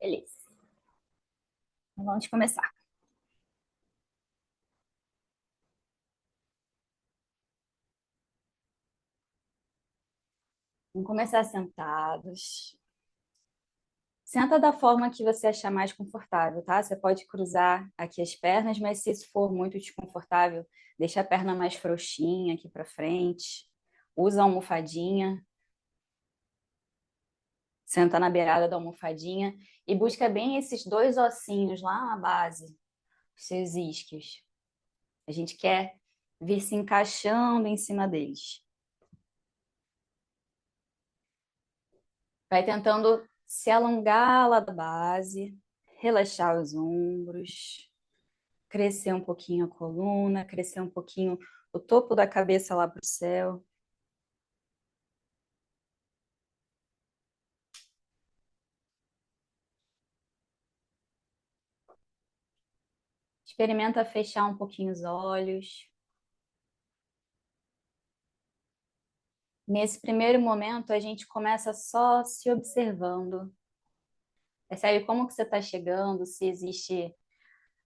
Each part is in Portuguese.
Beleza. Então, vamos começar. Vamos começar sentados. Senta da forma que você achar mais confortável, tá? Você pode cruzar aqui as pernas, mas se isso for muito desconfortável, deixa a perna mais frouxinha aqui para frente. Usa a almofadinha. Senta na beirada da almofadinha e busca bem esses dois ossinhos lá na base, os seus isquios. A gente quer vir se encaixando em cima deles. Vai tentando se alongar lá da base, relaxar os ombros, crescer um pouquinho a coluna, crescer um pouquinho o topo da cabeça lá para o céu. Experimenta fechar um pouquinho os olhos. Nesse primeiro momento, a gente começa só se observando. Percebe como que você está chegando, se existe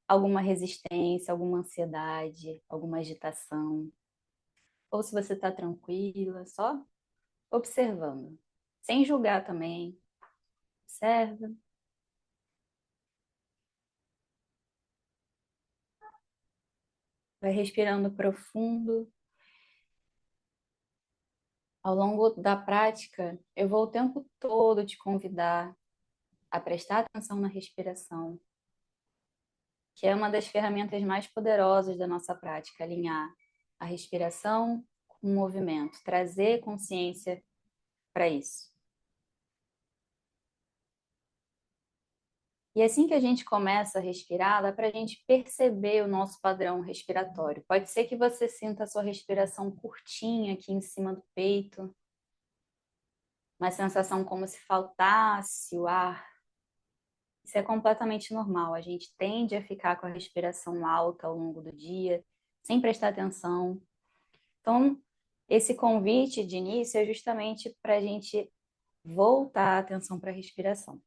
alguma resistência, alguma ansiedade, alguma agitação. Ou se você está tranquila, só observando. Sem julgar também. Observa. Vai respirando profundo. Ao longo da prática, eu vou o tempo todo te convidar a prestar atenção na respiração, que é uma das ferramentas mais poderosas da nossa prática, alinhar a respiração com o movimento, trazer consciência para isso. E assim que a gente começa a respirar, dá para a gente perceber o nosso padrão respiratório. Pode ser que você sinta a sua respiração curtinha aqui em cima do peito, uma sensação como se faltasse o ar. Isso é completamente normal. A gente tende a ficar com a respiração alta ao longo do dia, sem prestar atenção. Então, esse convite de início é justamente para a gente voltar a atenção para a respiração.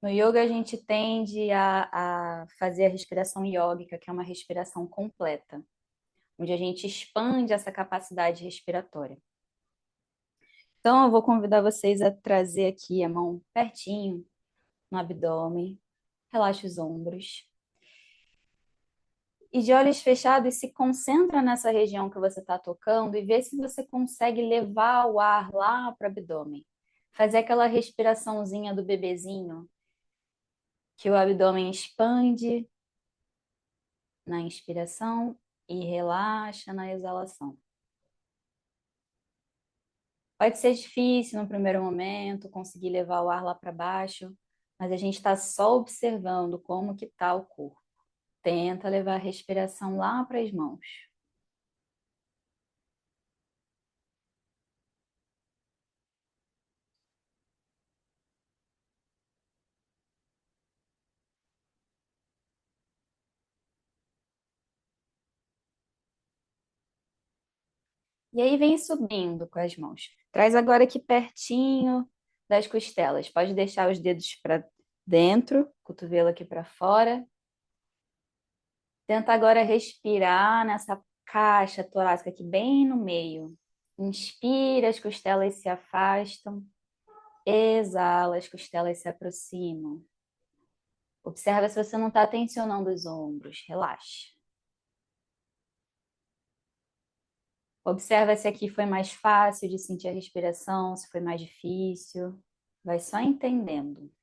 No yoga, a gente tende a fazer a respiração iógica, que é uma respiração completa, onde a gente expande essa capacidade respiratória. Então, eu vou convidar vocês a trazer aqui a mão pertinho no abdômen, relaxa os ombros. E de olhos fechados, se concentra nessa região que você está tocando e vê se você consegue levar o ar lá para o abdômen. Fazer aquela respiraçãozinha do bebezinho, que o abdômen expande na inspiração e relaxa na exalação. Pode ser difícil no primeiro momento conseguir levar o ar lá para baixo, mas a gente está só observando como que está o corpo. Tenta levar a respiração lá para as mãos. E aí vem subindo com as mãos. Traz agora aqui pertinho das costelas. Pode deixar os dedos para dentro, cotovelo aqui para fora. Tenta agora respirar nessa caixa torácica aqui bem no meio. Inspira, as costelas se afastam. Exala, as costelas se aproximam. Observa se você não está tensionando os ombros. Relaxa. Observa se aqui foi mais fácil de sentir a respiração, se foi mais difícil. Vai só entendendo.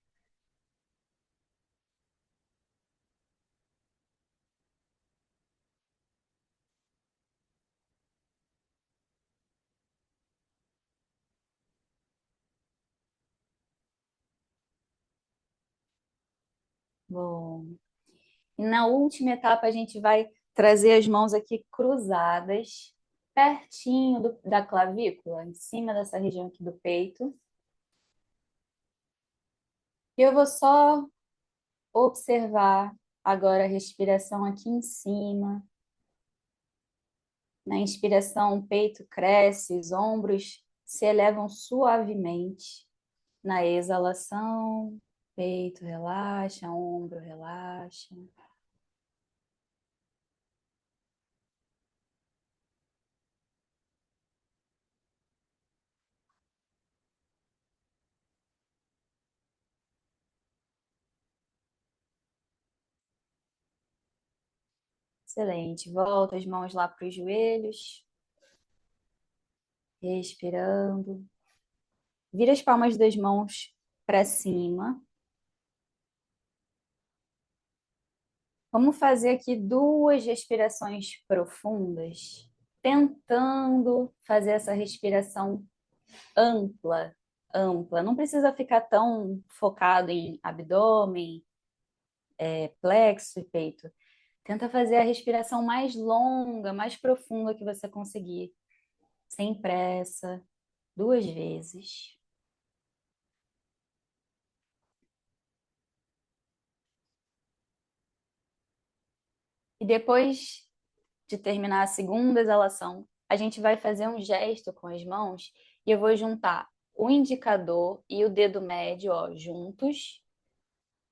Bom. E na última etapa, a gente vai trazer as mãos aqui cruzadas, pertinho da clavícula, em cima dessa região aqui do peito. E eu vou só observar agora a respiração aqui em cima. Na inspiração, o peito cresce, os ombros se elevam suavemente. Na exalação, peito relaxa, ombro relaxa. Excelente. Volta as mãos lá para os joelhos, respirando. Vira as palmas das mãos para cima. Vamos fazer aqui duas respirações profundas, tentando fazer essa respiração ampla, ampla. Não precisa ficar tão focado em abdômen, plexo e peito. Tenta fazer a respiração mais longa, mais profunda que você conseguir, sem pressa, duas vezes. E depois de terminar a segunda exalação, a gente vai fazer um gesto com as mãos e eu vou juntar o indicador e o dedo médio, ó, juntos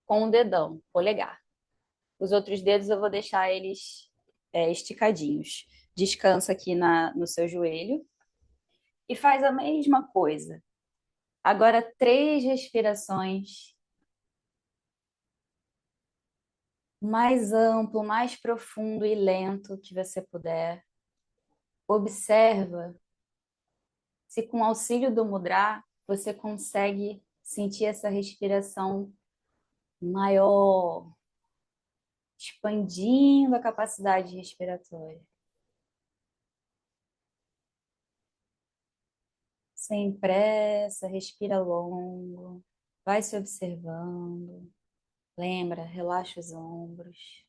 com o dedão, polegar. Os outros dedos eu vou deixar eles esticadinhos. Descansa aqui no seu joelho e faz a mesma coisa. Agora, três respirações mais amplo, mais profundo e lento que você puder. Observa se com o auxílio do mudra você consegue sentir essa respiração maior, expandindo a capacidade respiratória. Sem pressa, respira longo, vai se observando. Lembra, relaxa os ombros.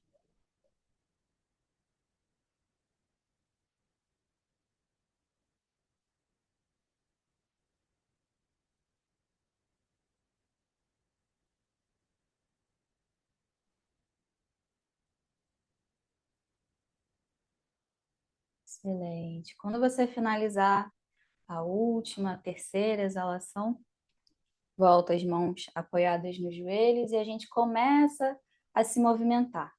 Excelente. Quando você finalizar a última, a terceira exalação, volta as mãos apoiadas nos joelhos e a gente começa a se movimentar.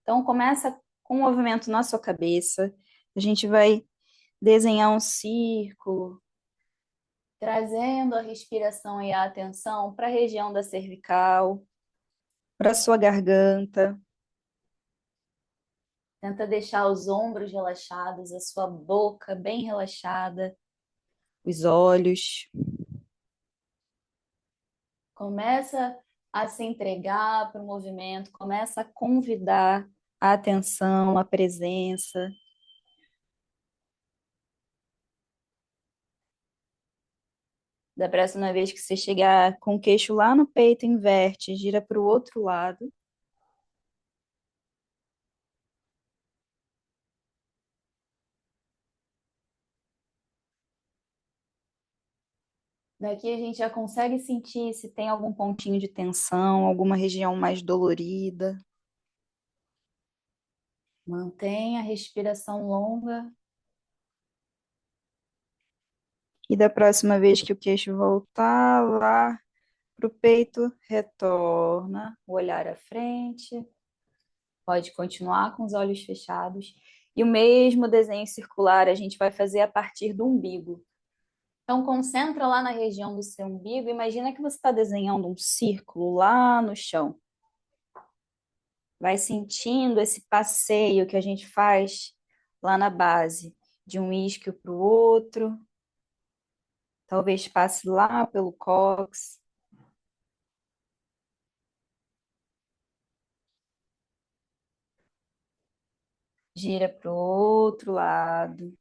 Então, começa com um movimento na sua cabeça. A gente vai desenhar um círculo, trazendo a respiração e a atenção para a região da cervical, para a sua garganta. Tenta deixar os ombros relaxados, a sua boca bem relaxada, os olhos. Começa a se entregar para o movimento, começa a convidar a atenção, a presença. Da próxima vez que você chegar com o queixo lá no peito, inverte, gira para o outro lado. Daqui a gente já consegue sentir se tem algum pontinho de tensão, alguma região mais dolorida. Mantenha a respiração longa. E da próxima vez que o queixo voltar lá para o peito, retorna o olhar à frente. Pode continuar com os olhos fechados. E o mesmo desenho circular a gente vai fazer a partir do umbigo. Então, concentra lá na região do seu umbigo. Imagina que você está desenhando um círculo lá no chão. Vai sentindo esse passeio que a gente faz lá na base, de um isquio para o outro. Talvez passe lá pelo cóccix. Gira para o outro lado.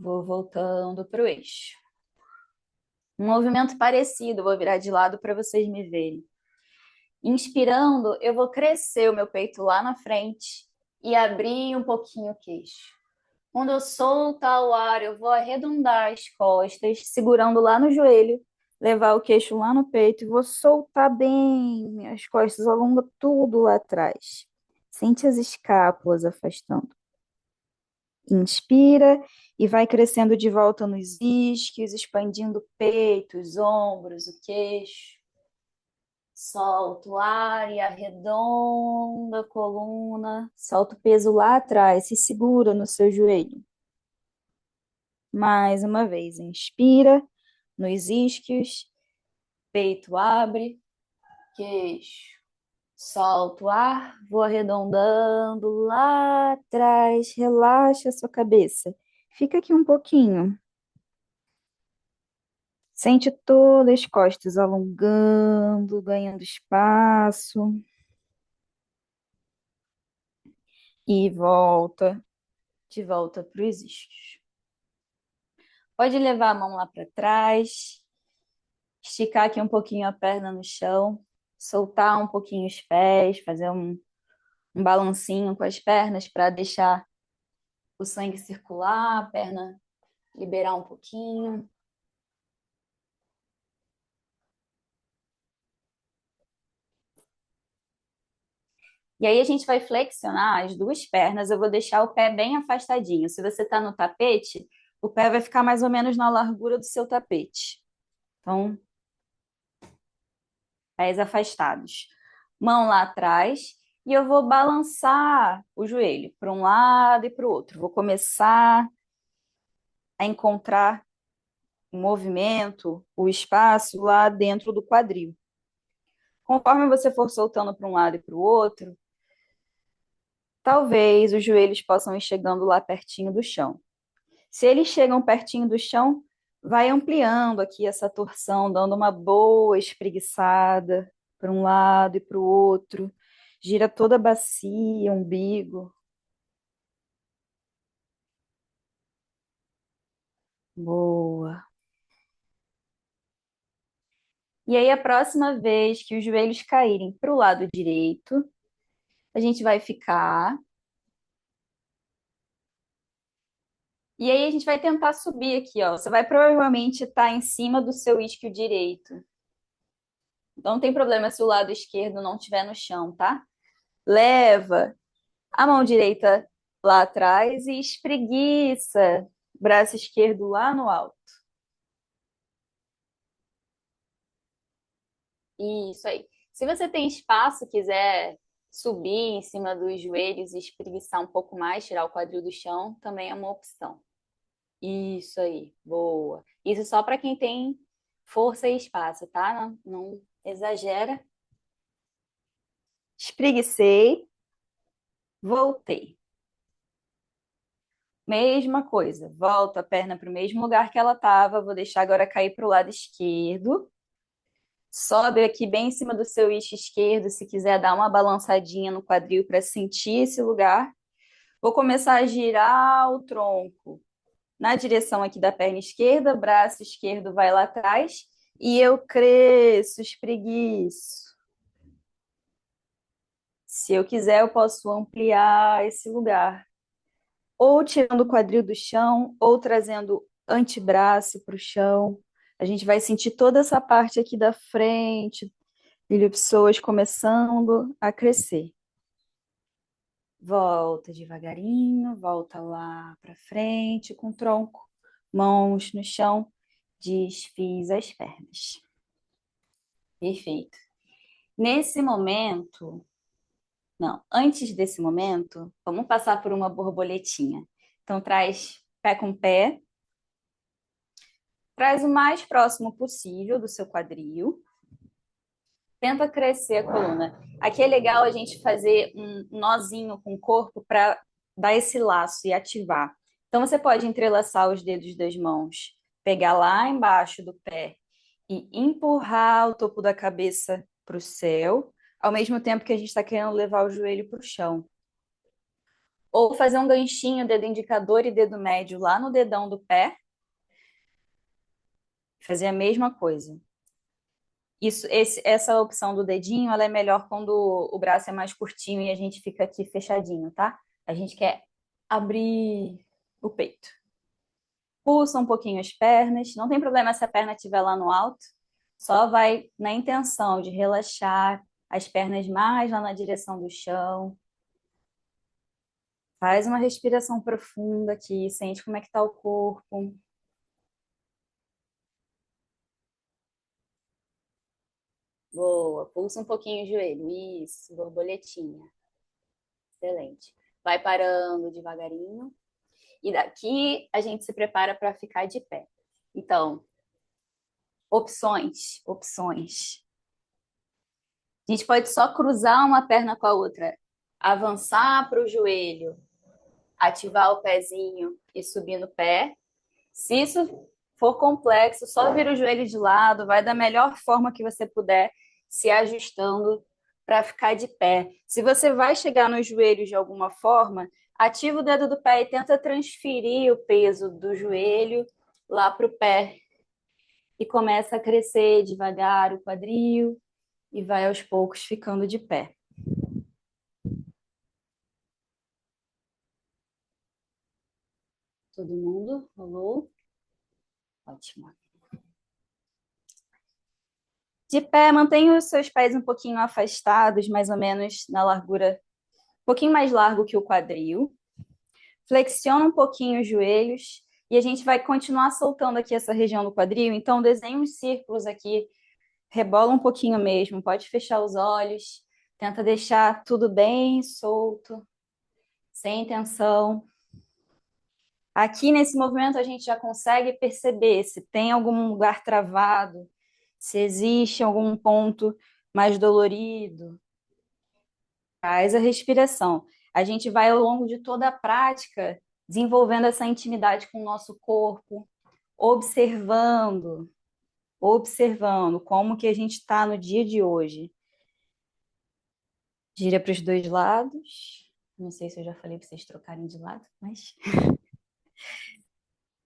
Vou voltando para o eixo. Um movimento parecido, vou virar de lado para vocês me verem. Inspirando, eu vou crescer o meu peito lá na frente e abrir um pouquinho o queixo. Quando eu soltar o ar, eu vou arredondar as costas, segurando lá no joelho Levar o queixo lá no peito e vou soltar bem as costas, alonga tudo lá atrás. Sente as escápulas afastando. Inspira e vai crescendo de volta nos isquios, expandindo o peito, os ombros, o queixo. Solta o ar e arredonda a coluna. Solta o peso lá atrás, se segura no seu joelho. Mais uma vez, inspira nos isquios, peito abre, queixo. Solta o ar, vou arredondando lá atrás, relaxa a sua cabeça. Fica aqui um pouquinho. Sente todas as costas alongando, ganhando espaço e volta, de volta para os isquios. Pode levar a mão lá para trás, esticar aqui um pouquinho a perna no chão, soltar um pouquinho os pés, fazer um balancinho com as pernas para deixar o sangue circular, a perna liberar um pouquinho. E aí a gente vai flexionar as duas pernas. Eu vou deixar o pé bem afastadinho. Se você está no tapete, o pé vai ficar mais ou menos na largura do seu tapete. Então, pés afastados. Mão lá atrás. E eu vou balançar o joelho para um lado e para o outro. Vou começar a encontrar o movimento, o espaço lá dentro do quadril. Conforme você for soltando para um lado e para o outro, talvez os joelhos possam ir chegando lá pertinho do chão. Se eles chegam pertinho do chão, vai ampliando aqui essa torção, dando uma boa espreguiçada para um lado e para o outro. Gira toda a bacia, umbigo. Boa. E aí, a próxima vez que os joelhos caírem para o lado direito, a gente vai ficar. E aí, a gente vai tentar subir aqui, ó. Você vai provavelmente estar em cima do seu isquio direito. Então, não tem problema se o lado esquerdo não estiver no chão, tá? Leva a mão direita lá atrás e espreguiça, braço esquerdo lá no alto. Isso aí. Se você tem espaço, quiser subir em cima dos joelhos e espreguiçar um pouco mais, tirar o quadril do chão, também é uma opção. Isso aí, boa. Isso só para quem tem força e espaço, tá? Não exagera. Espreguicei, voltei. Mesma coisa, volta a perna para o mesmo lugar que ela estava. Vou deixar agora cair para o lado esquerdo. Sobe aqui bem em cima do seu eixo esquerdo, se quiser dar uma balançadinha no quadril para sentir esse lugar. Vou começar a girar o tronco na direção aqui da perna esquerda, braço esquerdo vai lá atrás e eu cresço, espreguiço. Se eu quiser, eu posso ampliar esse lugar, ou tirando o quadril do chão, ou trazendo antebraço para o chão. A gente vai sentir toda essa parte aqui da frente, pessoas começando a crescer. Volta devagarinho, volta lá para frente com o tronco, mãos no chão, desfiz as pernas. Perfeito. Nesse momento, não, antes desse momento, vamos passar por uma borboletinha. Então, traz pé com pé, traz o mais próximo possível do seu quadril. Tenta crescer a coluna. Aqui é legal a gente fazer um nozinho com o corpo para dar esse laço e ativar. Então, você pode entrelaçar os dedos das mãos, pegar lá embaixo do pé e empurrar o topo da cabeça para o céu, ao mesmo tempo que a gente está querendo levar o joelho para o chão. Ou fazer um ganchinho, dedo indicador e dedo médio lá no dedão do pé, fazer a mesma coisa. Essa opção do dedinho, ela é melhor quando o braço é mais curtinho e a gente fica aqui fechadinho, tá? A gente quer abrir o peito. Pulsa um pouquinho as pernas. Não tem problema se a perna estiver lá no alto. Só vai na intenção de relaxar as pernas mais lá na direção do chão. Faz uma respiração profunda aqui, sente como é que está o corpo. Boa, pulsa um pouquinho o joelho. Isso, borboletinha. Excelente. Vai parando devagarinho. E daqui a gente se prepara para ficar de pé. Então, opções. A gente pode só cruzar uma perna com a outra, avançar para o joelho, ativar o pezinho e subir no pé. Se isso for complexo, só vira o joelho de lado, vai da melhor forma que você puder, se ajustando para ficar de pé. Se você vai chegar nos joelhos de alguma forma, ativa o dedo do pé e tenta transferir o peso do joelho lá para o pé. E começa a crescer devagar o quadril e vai aos poucos ficando de pé. Todo mundo rolou? Ótimo. De pé, mantenha os seus pés um pouquinho afastados, mais ou menos na largura, um pouquinho mais largo que o quadril. Flexiona um pouquinho os joelhos e a gente vai continuar soltando aqui essa região do quadril. Então, desenha uns círculos aqui, rebola um pouquinho mesmo, pode fechar os olhos, tenta deixar tudo bem solto, sem tensão. Aqui nesse movimento a gente já consegue perceber se tem algum lugar travado, se existe algum ponto mais dolorido. Faz a respiração. A gente vai ao longo de toda a prática desenvolvendo essa intimidade com o nosso corpo, observando como que a gente está no dia de hoje. Gira para os dois lados. Não sei se eu já falei para vocês trocarem de lado, mas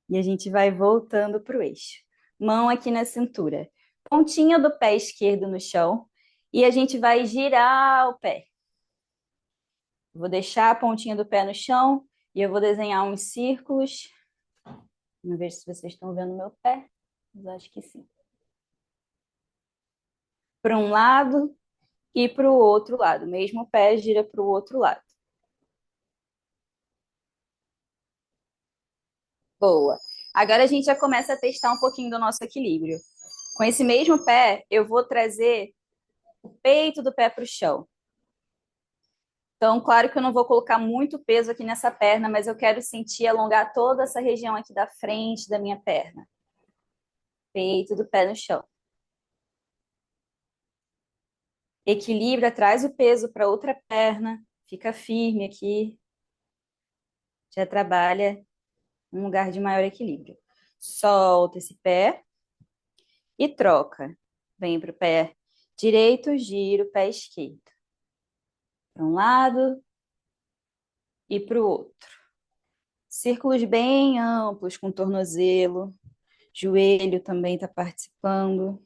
e a gente vai voltando para o eixo. Mão aqui na cintura. Pontinha do pé esquerdo no chão. E a gente vai girar o pé. Vou deixar a pontinha do pé no chão e eu vou desenhar uns círculos. Vamos ver se vocês estão vendo meu pé. Mas acho que sim. Para um lado e para o outro lado. Mesmo pé gira para o outro lado. Boa. Agora a gente já começa a testar um pouquinho do nosso equilíbrio. Com esse mesmo pé, eu vou trazer o peito do pé para o chão. Então, claro que eu não vou colocar muito peso aqui nessa perna, mas eu quero sentir alongar toda essa região aqui da frente da minha perna. Peito do pé no chão. Equilibra, traz o peso para outra perna. Fica firme aqui. Já trabalha um lugar de maior equilíbrio. Solta esse pé e troca. Vem para o pé direito, gira o pé esquerdo. Para um lado e para o outro. Círculos bem amplos com tornozelo. Joelho também está participando.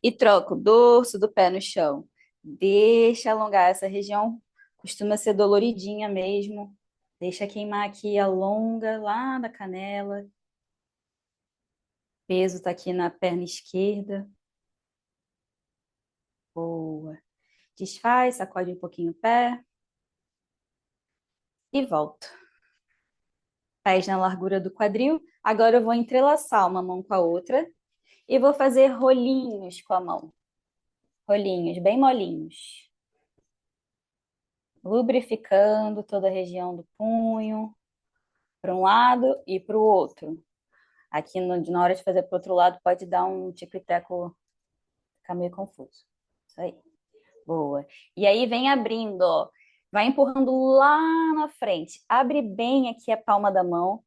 E troca o dorso do pé no chão. Deixa alongar essa região. Costuma ser doloridinha mesmo. Deixa queimar aqui, alonga lá na canela. O peso está aqui na perna esquerda. Boa. Desfaz, sacode um pouquinho o pé. E volta. Pés na largura do quadril. Agora eu vou entrelaçar uma mão com a outra. E vou fazer rolinhos com a mão. Rolinhos, bem molinhos. Lubrificando toda a região do punho. Para um lado e para o outro. Aqui na hora de fazer para o outro lado pode dar um tico e teco, ficar meio confuso. Isso aí. Boa. E aí vem abrindo, ó. Vai empurrando lá na frente. Abre bem aqui a palma da mão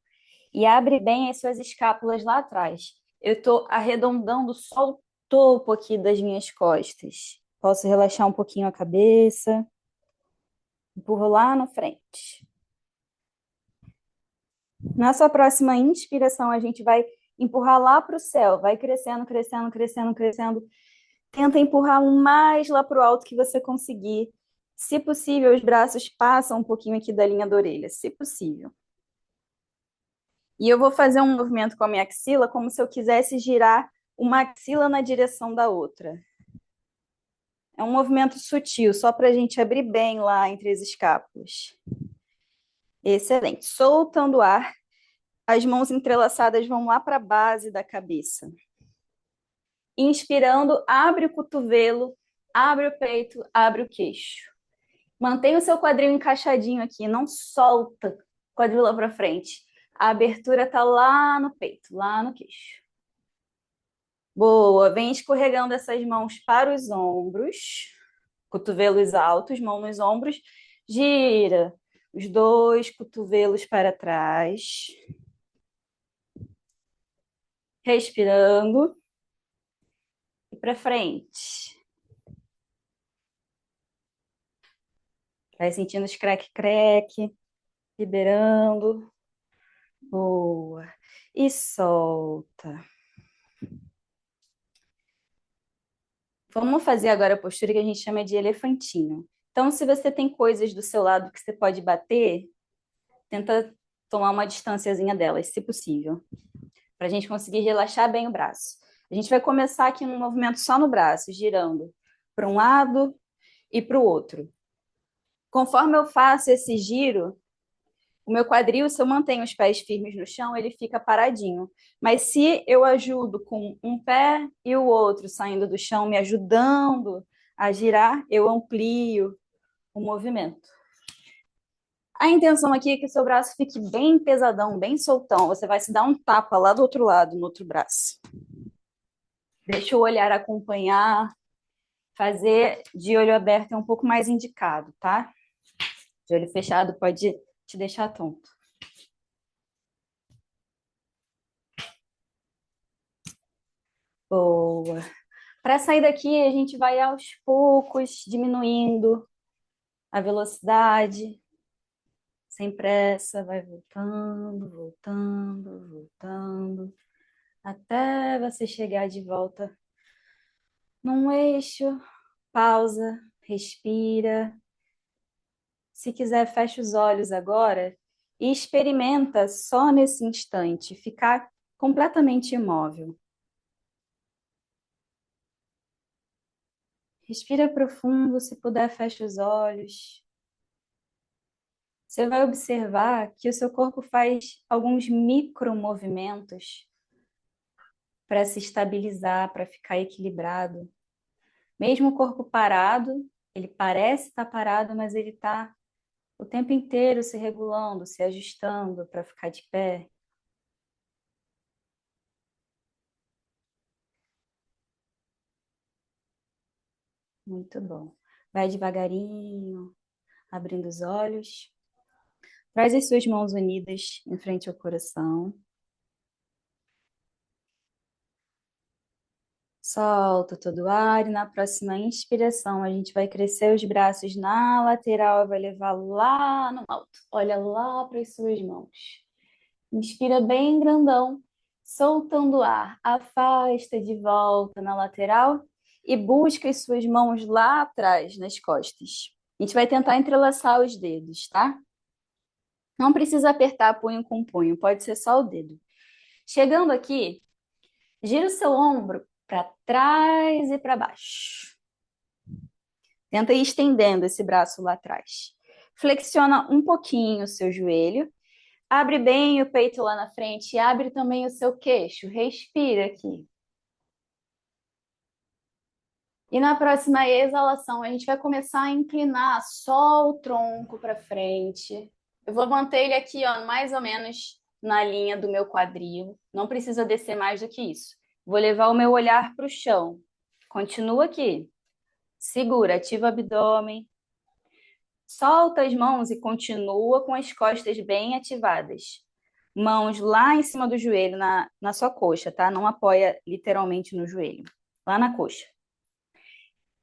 e abre bem as suas escápulas lá atrás. Eu estou arredondando só o topo aqui das minhas costas. Posso relaxar um pouquinho a cabeça. Empurro lá na frente. Na sua próxima inspiração, a gente vai empurrar lá para o céu. Vai crescendo, crescendo, crescendo, crescendo. Tenta empurrar o mais lá para o alto que você conseguir. Se possível, os braços passam um pouquinho aqui da linha da orelha, se possível. E eu vou fazer um movimento com a minha axila como se eu quisesse girar uma axila na direção da outra. É um movimento sutil, só para a gente abrir bem lá entre as escápulas. Excelente. Soltando o ar, as mãos entrelaçadas vão lá para a base da cabeça. Inspirando, abre o cotovelo, abre o peito, abre o queixo. Mantenha o seu quadril encaixadinho aqui, não solta o quadril lá para frente. A abertura está lá no peito, lá no queixo. Boa, vem escorregando essas mãos para os ombros, cotovelos altos, mão nos ombros, gira os dois cotovelos para trás, respirando e para frente. Vai sentindo os creque-creque, liberando. Boa. E solta. Vamos fazer agora a postura que a gente chama de elefantinho. Então, se você tem coisas do seu lado que você pode bater, tenta tomar uma distânciazinha delas, se possível, para a gente conseguir relaxar bem o braço. A gente vai começar aqui um movimento só no braço, girando para um lado e para o outro. Conforme eu faço esse giro, o meu quadril, se eu mantenho os pés firmes no chão, ele fica paradinho. Mas se eu ajudo com um pé e o outro saindo do chão, me ajudando a girar, eu amplio o movimento. A intenção aqui é que o seu braço fique bem pesadão, bem soltão. Você vai se dar um tapa lá do outro lado, no outro braço. Deixa o olhar acompanhar. Fazer de olho aberto é um pouco mais indicado, tá? De olho fechado pode te deixar tonto. Boa. Para sair daqui, a gente vai aos poucos diminuindo a velocidade, sem pressa, vai voltando, voltando, voltando, até você chegar de volta num eixo, pausa, respira. Se quiser, fecha os olhos agora e experimenta só nesse instante ficar completamente imóvel. Respira profundo, se puder, fecha os olhos. Você vai observar que o seu corpo faz alguns micromovimentos para se estabilizar, para ficar equilibrado. Mesmo o corpo parado, ele parece estar parado, mas ele está o tempo inteiro se regulando, se ajustando para ficar de pé. Muito bom. Vai devagarinho, abrindo os olhos. Traz as suas mãos unidas em frente ao coração. Solta todo o ar e na próxima inspiração a gente vai crescer os braços na lateral e vai levar lá no alto. Olha lá para as suas mãos. Inspira bem grandão, soltando o ar. Afasta de volta na lateral e busca as suas mãos lá atrás, nas costas. A gente vai tentar entrelaçar os dedos, tá? Não precisa apertar punho com punho, pode ser só o dedo. Chegando aqui, gira o seu ombro para trás e para baixo. Tenta ir estendendo esse braço lá atrás. Flexiona um pouquinho o seu joelho. Abre bem o peito lá na frente e abre também o seu queixo. Respira aqui. E na próxima exalação, a gente vai começar a inclinar só o tronco para frente. Eu vou manter ele aqui, ó, mais ou menos na linha do meu quadril. Não precisa descer mais do que isso. Vou levar o meu olhar para o chão. Continua aqui. Segura, ativa o abdômen. Solta as mãos e continua com as costas bem ativadas. Mãos lá em cima do joelho, na sua coxa, tá? Não apoia literalmente no joelho. Lá na coxa.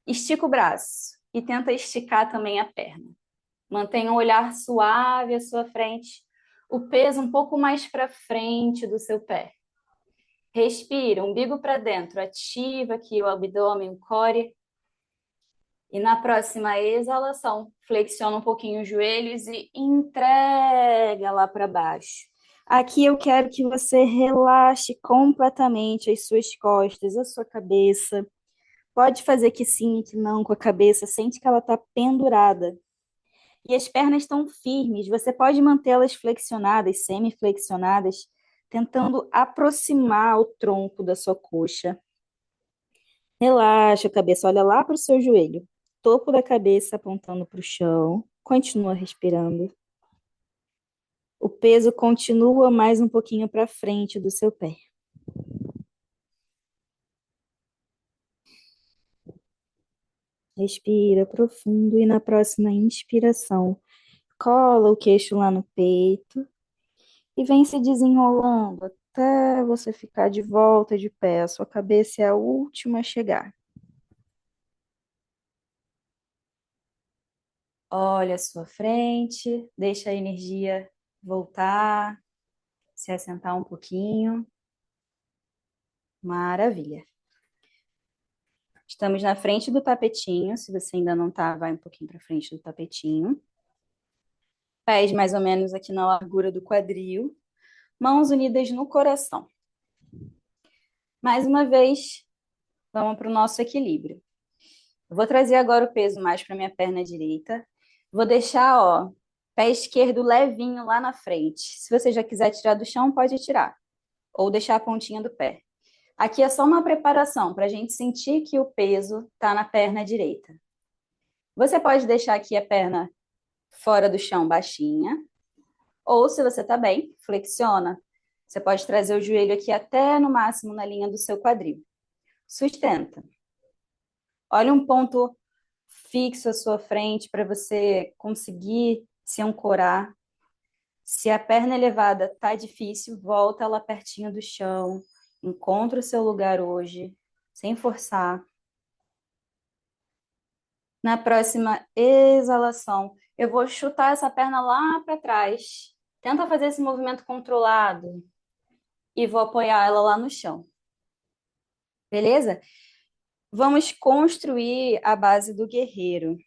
Estica o braço e tenta esticar também a perna. Mantenha um olhar suave à sua frente. O peso um pouco mais para frente do seu pé. Respira, umbigo para dentro. Ativa aqui o abdômen, o core. E na próxima exalação, flexiona um pouquinho os joelhos e entrega lá para baixo. Aqui eu quero que você relaxe completamente as suas costas, a sua cabeça. Pode fazer que sim, que não com a cabeça, sente que ela está pendurada. E as pernas estão firmes, você pode mantê-las flexionadas, semi-flexionadas, tentando aproximar o tronco da sua coxa. Relaxa a cabeça, olha lá para o seu joelho. Topo da cabeça apontando para o chão. Continua respirando. O peso continua mais um pouquinho para frente do seu pé. Respira profundo e na próxima inspiração, cola o queixo lá no peito e vem se desenrolando até você ficar de volta de pé. A sua cabeça é a última a chegar. Olha à sua frente, deixa a energia voltar, se assentar um pouquinho. Maravilha. Estamos na frente do tapetinho. Se você ainda não está, vai um pouquinho para frente do tapetinho. Pés mais ou menos aqui na largura do quadril. Mãos unidas no coração. Mais uma vez, vamos para o nosso equilíbrio. Eu vou trazer agora o peso mais para minha perna direita. Vou deixar, ó, pé esquerdo levinho lá na frente. Se você já quiser tirar do chão, pode tirar. Ou deixar a pontinha do pé. Aqui é só uma preparação para a gente sentir que o peso está na perna direita. Você pode deixar aqui a perna fora do chão baixinha. Ou, se você está bem, flexiona. Você pode trazer o joelho aqui até no máximo na linha do seu quadril. Sustenta. Olha um ponto fixo à sua frente para você conseguir se ancorar. Se a perna elevada está difícil, volta lá pertinho do chão. Encontra o seu lugar hoje, sem forçar. Na próxima exalação, eu vou chutar essa perna lá para trás. Tenta fazer esse movimento controlado e vou apoiar ela lá no chão. Beleza? Vamos construir a base do guerreiro.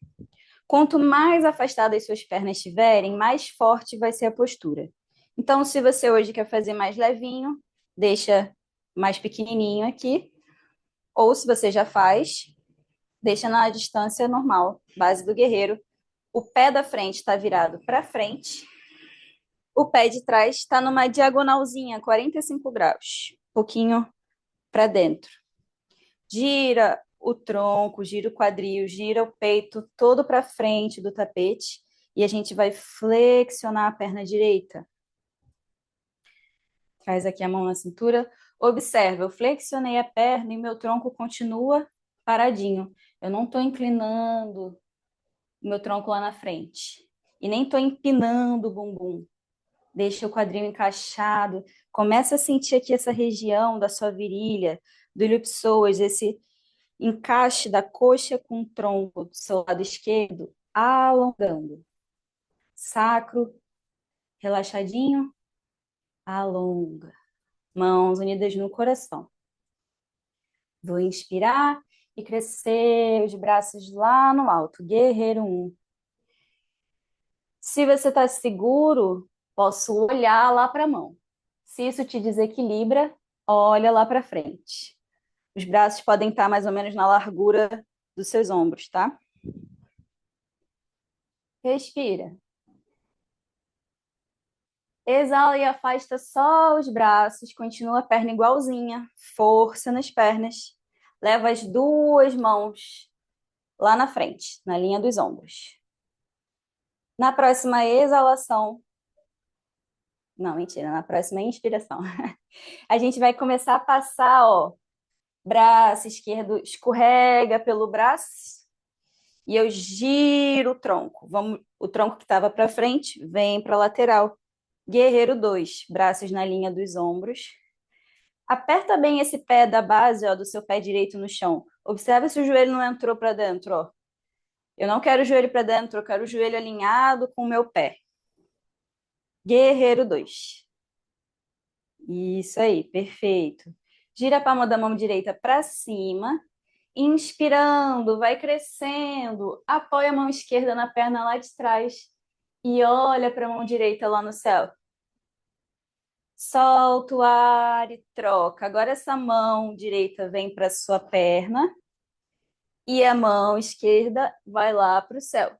Quanto mais afastadas suas pernas estiverem, mais forte vai ser a postura. Então, se você hoje quer fazer mais levinho, deixa mais pequenininho aqui. Ou se você já faz, deixa na distância normal, base do guerreiro. O pé da frente está virado para frente. O pé de trás está numa diagonalzinha, 45 graus. Um pouquinho para dentro. Gira o tronco, gira o quadril, gira o peito todo para frente do tapete e a gente vai flexionar a perna direita. Traz aqui a mão na cintura. Observa, eu flexionei a perna e meu tronco continua paradinho. Eu não estou inclinando o meu tronco lá na frente. E nem estou empinando o bumbum. Deixa o quadril encaixado. Começa a sentir aqui essa região da sua virilha, do iliopsoas, esse encaixe da coxa com o tronco do seu lado esquerdo, alongando. Sacro, relaxadinho, alonga. Mãos unidas no coração. Vou inspirar e crescer os braços lá no alto. Guerreiro 1. Se você está seguro, posso olhar lá para a mão. Se isso te desequilibra, olha lá para frente. Os braços podem estar mais ou menos na largura dos seus ombros, tá? Respira. Exala e afasta só os braços. Continua a perna igualzinha. Força nas pernas. Leva as duas mãos lá na frente, na linha dos ombros. Na próxima exalação, não, mentira, na próxima inspiração, a gente vai começar a passar, ó, braço esquerdo escorrega pelo braço e eu giro o tronco. O tronco que estava para frente vem para a lateral. Guerreiro 2, braços na linha dos ombros. Aperta bem esse pé da base, ó, do seu pé direito no chão. Observa se o joelho não entrou para dentro, ó. Eu não quero o joelho para dentro, eu quero o joelho alinhado com o meu pé. Guerreiro 2. Isso aí, perfeito. Gira a palma da mão direita para cima. Inspirando, vai crescendo. Apoia a mão esquerda na perna lá de trás. E olha para a mão direita lá no céu. Solta o ar e troca. Agora essa mão direita vem para sua perna e a mão esquerda vai lá para o céu.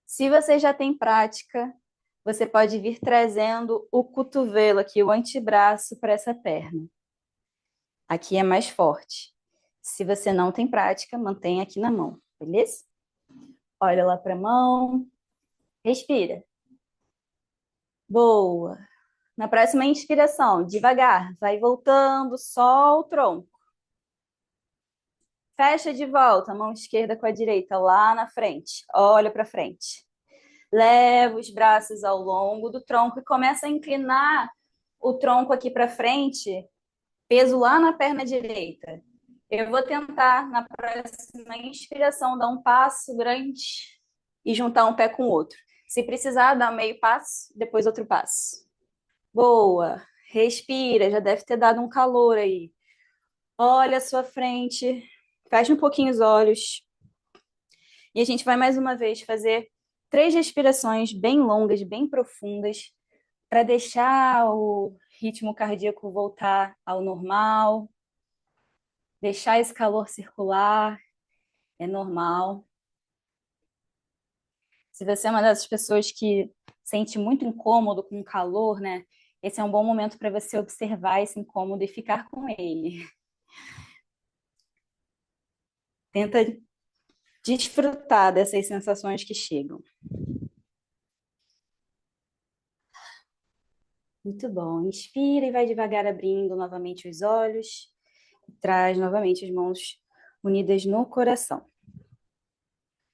Se você já tem prática, você pode vir trazendo o cotovelo aqui, o antebraço para essa perna. Aqui é mais forte. Se você não tem prática, mantenha aqui na mão, beleza? Olha lá para a mão. Respira. Boa. Na próxima inspiração, devagar, vai voltando, só o tronco. Fecha de volta, mão esquerda com a direita lá na frente. Olha para frente. Leva os braços ao longo do tronco e começa a inclinar o tronco aqui para frente, peso lá na perna direita. Eu vou tentar, na próxima inspiração, dar um passo grande e juntar um pé com o outro. Se precisar, dá meio passo, depois outro passo. Boa. Respira, já deve ter dado um calor aí. Olha à sua frente, fecha um pouquinho os olhos. E a gente vai mais uma vez fazer 3 respirações bem longas, bem profundas, para deixar o ritmo cardíaco voltar ao normal, deixar esse calor circular, é normal. Se você é uma dessas pessoas que sente muito incômodo com o calor, né? Esse é um bom momento para você observar esse incômodo e ficar com ele. Tenta desfrutar dessas sensações que chegam. Muito bom. Inspira e vai devagar abrindo novamente os olhos. Traz novamente as mãos unidas no coração.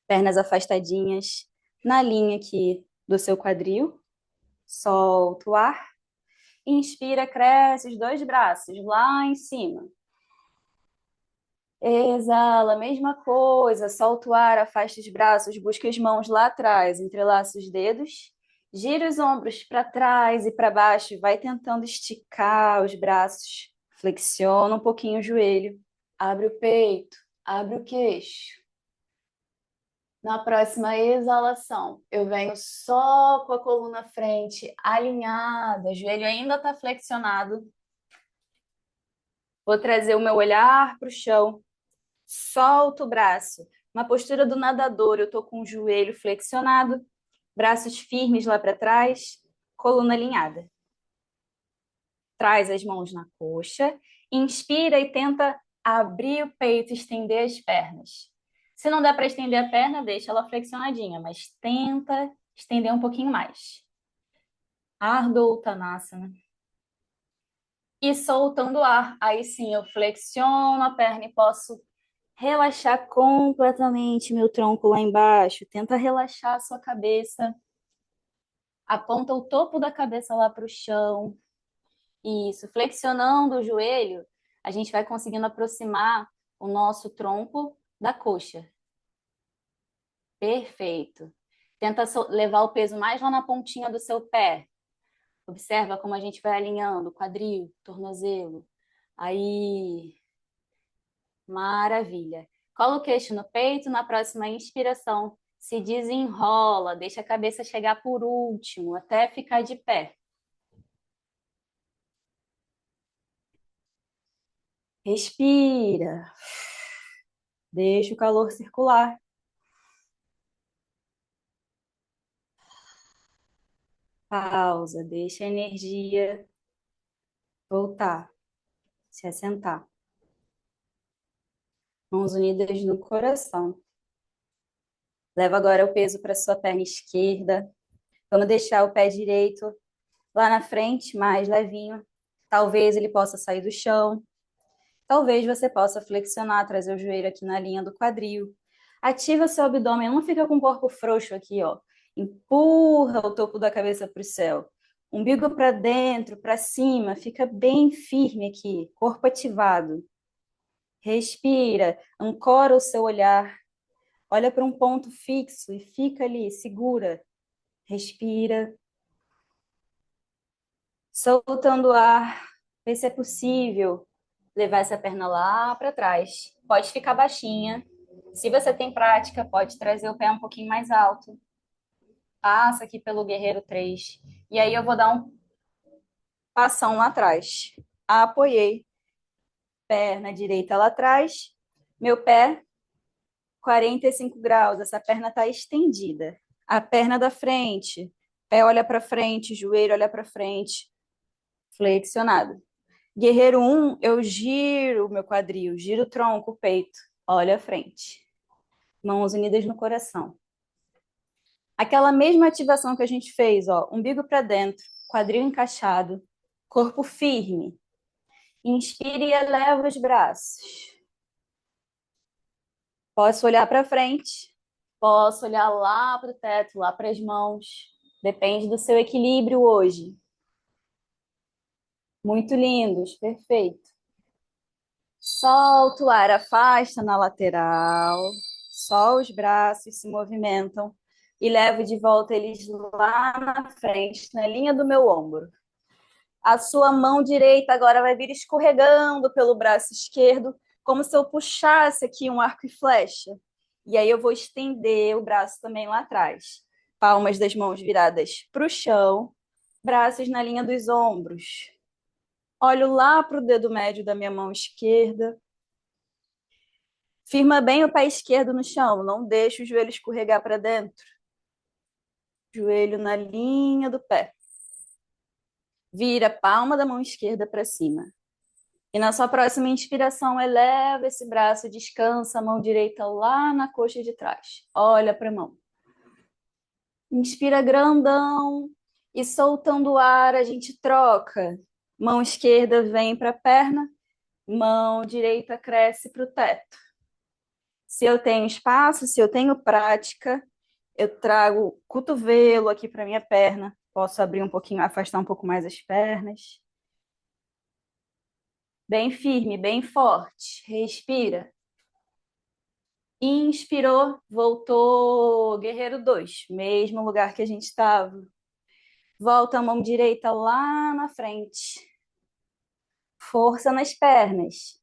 Pernas afastadinhas na linha aqui do seu quadril. Solta o ar. Inspira, cresce os 2 braços lá em cima. Exala, mesma coisa. Solta o ar, afasta os braços, busca as mãos lá atrás, entrelaça os dedos. Gira os ombros para trás e para baixo. Vai tentando esticar os braços. Flexiona um pouquinho o joelho. Abre o peito, abre o queixo. Na próxima exalação, eu venho só com a coluna frente alinhada, o joelho ainda está flexionado. Vou trazer o meu olhar para o chão. Solto o braço. Uma postura do nadador, eu estou com o joelho flexionado, braços firmes lá para trás, coluna alinhada. Traz as mãos na coxa, inspira e tenta abrir o peito, estender as pernas. Se não der para estender a perna, deixa ela flexionadinha, mas tenta estender um pouquinho mais. Ardha Uttanasana. E soltando o ar, aí sim eu flexiono a perna e posso relaxar completamente meu tronco lá embaixo. Tenta relaxar a sua cabeça. Aponta o topo da cabeça lá para o chão. Isso, flexionando o joelho, a gente vai conseguindo aproximar o nosso tronco da coxa. Perfeito. Tenta levar o peso mais lá na pontinha do seu pé. Observa como a gente vai alinhando quadril, tornozelo. Aí, maravilha. Cola o queixo no peito, na próxima inspiração, se desenrola, deixa a cabeça chegar por último, até ficar de pé. Respira. Deixa o calor circular. Pausa, deixa a energia voltar, se assentar. Mãos unidas no coração. Leva agora o peso para sua perna esquerda. Vamos deixar o pé direito lá na frente, mais levinho. Talvez ele possa sair do chão. Talvez você possa flexionar, trazer o joelho aqui na linha do quadril. Ativa seu abdômen, não fica com o corpo frouxo aqui, ó. Empurra o topo da cabeça para o céu. Umbigo para dentro, para cima, fica bem firme aqui, corpo ativado. Respira, ancora o seu olhar. Olha para um ponto fixo e fica ali, segura. Respira. Soltando o ar, vê se é possível levar essa perna lá para trás. Pode ficar baixinha. Se você tem prática, pode trazer o pé um pouquinho mais alto. Passa aqui pelo Guerreiro 3. E aí eu vou dar Passão lá atrás. Apoiei. Perna direita lá atrás. Meu pé, 45 graus. Essa perna está estendida. A perna da frente. Pé olha para frente, joelho olha para frente. Flexionado. Guerreiro 1, eu giro o meu quadril, giro o tronco, o peito. Olha a frente. Mãos unidas no coração. Aquela mesma ativação que a gente fez, ó, umbigo para dentro, quadril encaixado, corpo firme. Inspire e eleva os braços. Posso olhar para frente, posso olhar lá para o teto, lá para as mãos. Depende do seu equilíbrio hoje. Muito lindos, perfeito. Solta o ar, afasta na lateral. Só os braços se movimentam e levo de volta eles lá na frente, na linha do meu ombro. A sua mão direita agora vai vir escorregando pelo braço esquerdo, como se eu puxasse aqui um arco e flecha. E aí eu vou estender o braço também lá atrás. Palmas das mãos viradas para o chão, braços na linha dos ombros. Olho lá para o dedo médio da minha mão esquerda. Firma bem o pé esquerdo no chão, não deixe o joelho escorregar para dentro. Joelho na linha do pé. Vira a palma da mão esquerda para cima. E na sua próxima inspiração, eleva esse braço, descansa a mão direita lá na coxa de trás. Olha para a mão. Inspira grandão e soltando o ar, a gente troca. Mão esquerda vem para a perna, mão direita cresce para o teto. Se eu tenho espaço, se eu tenho prática, eu trago o cotovelo aqui para minha perna. Posso abrir um pouquinho, afastar um pouco mais as pernas. Bem firme, bem forte. Respira. Inspirou, voltou. Guerreiro 2, mesmo lugar que a gente estava. Volta a mão direita lá na frente. Força nas pernas.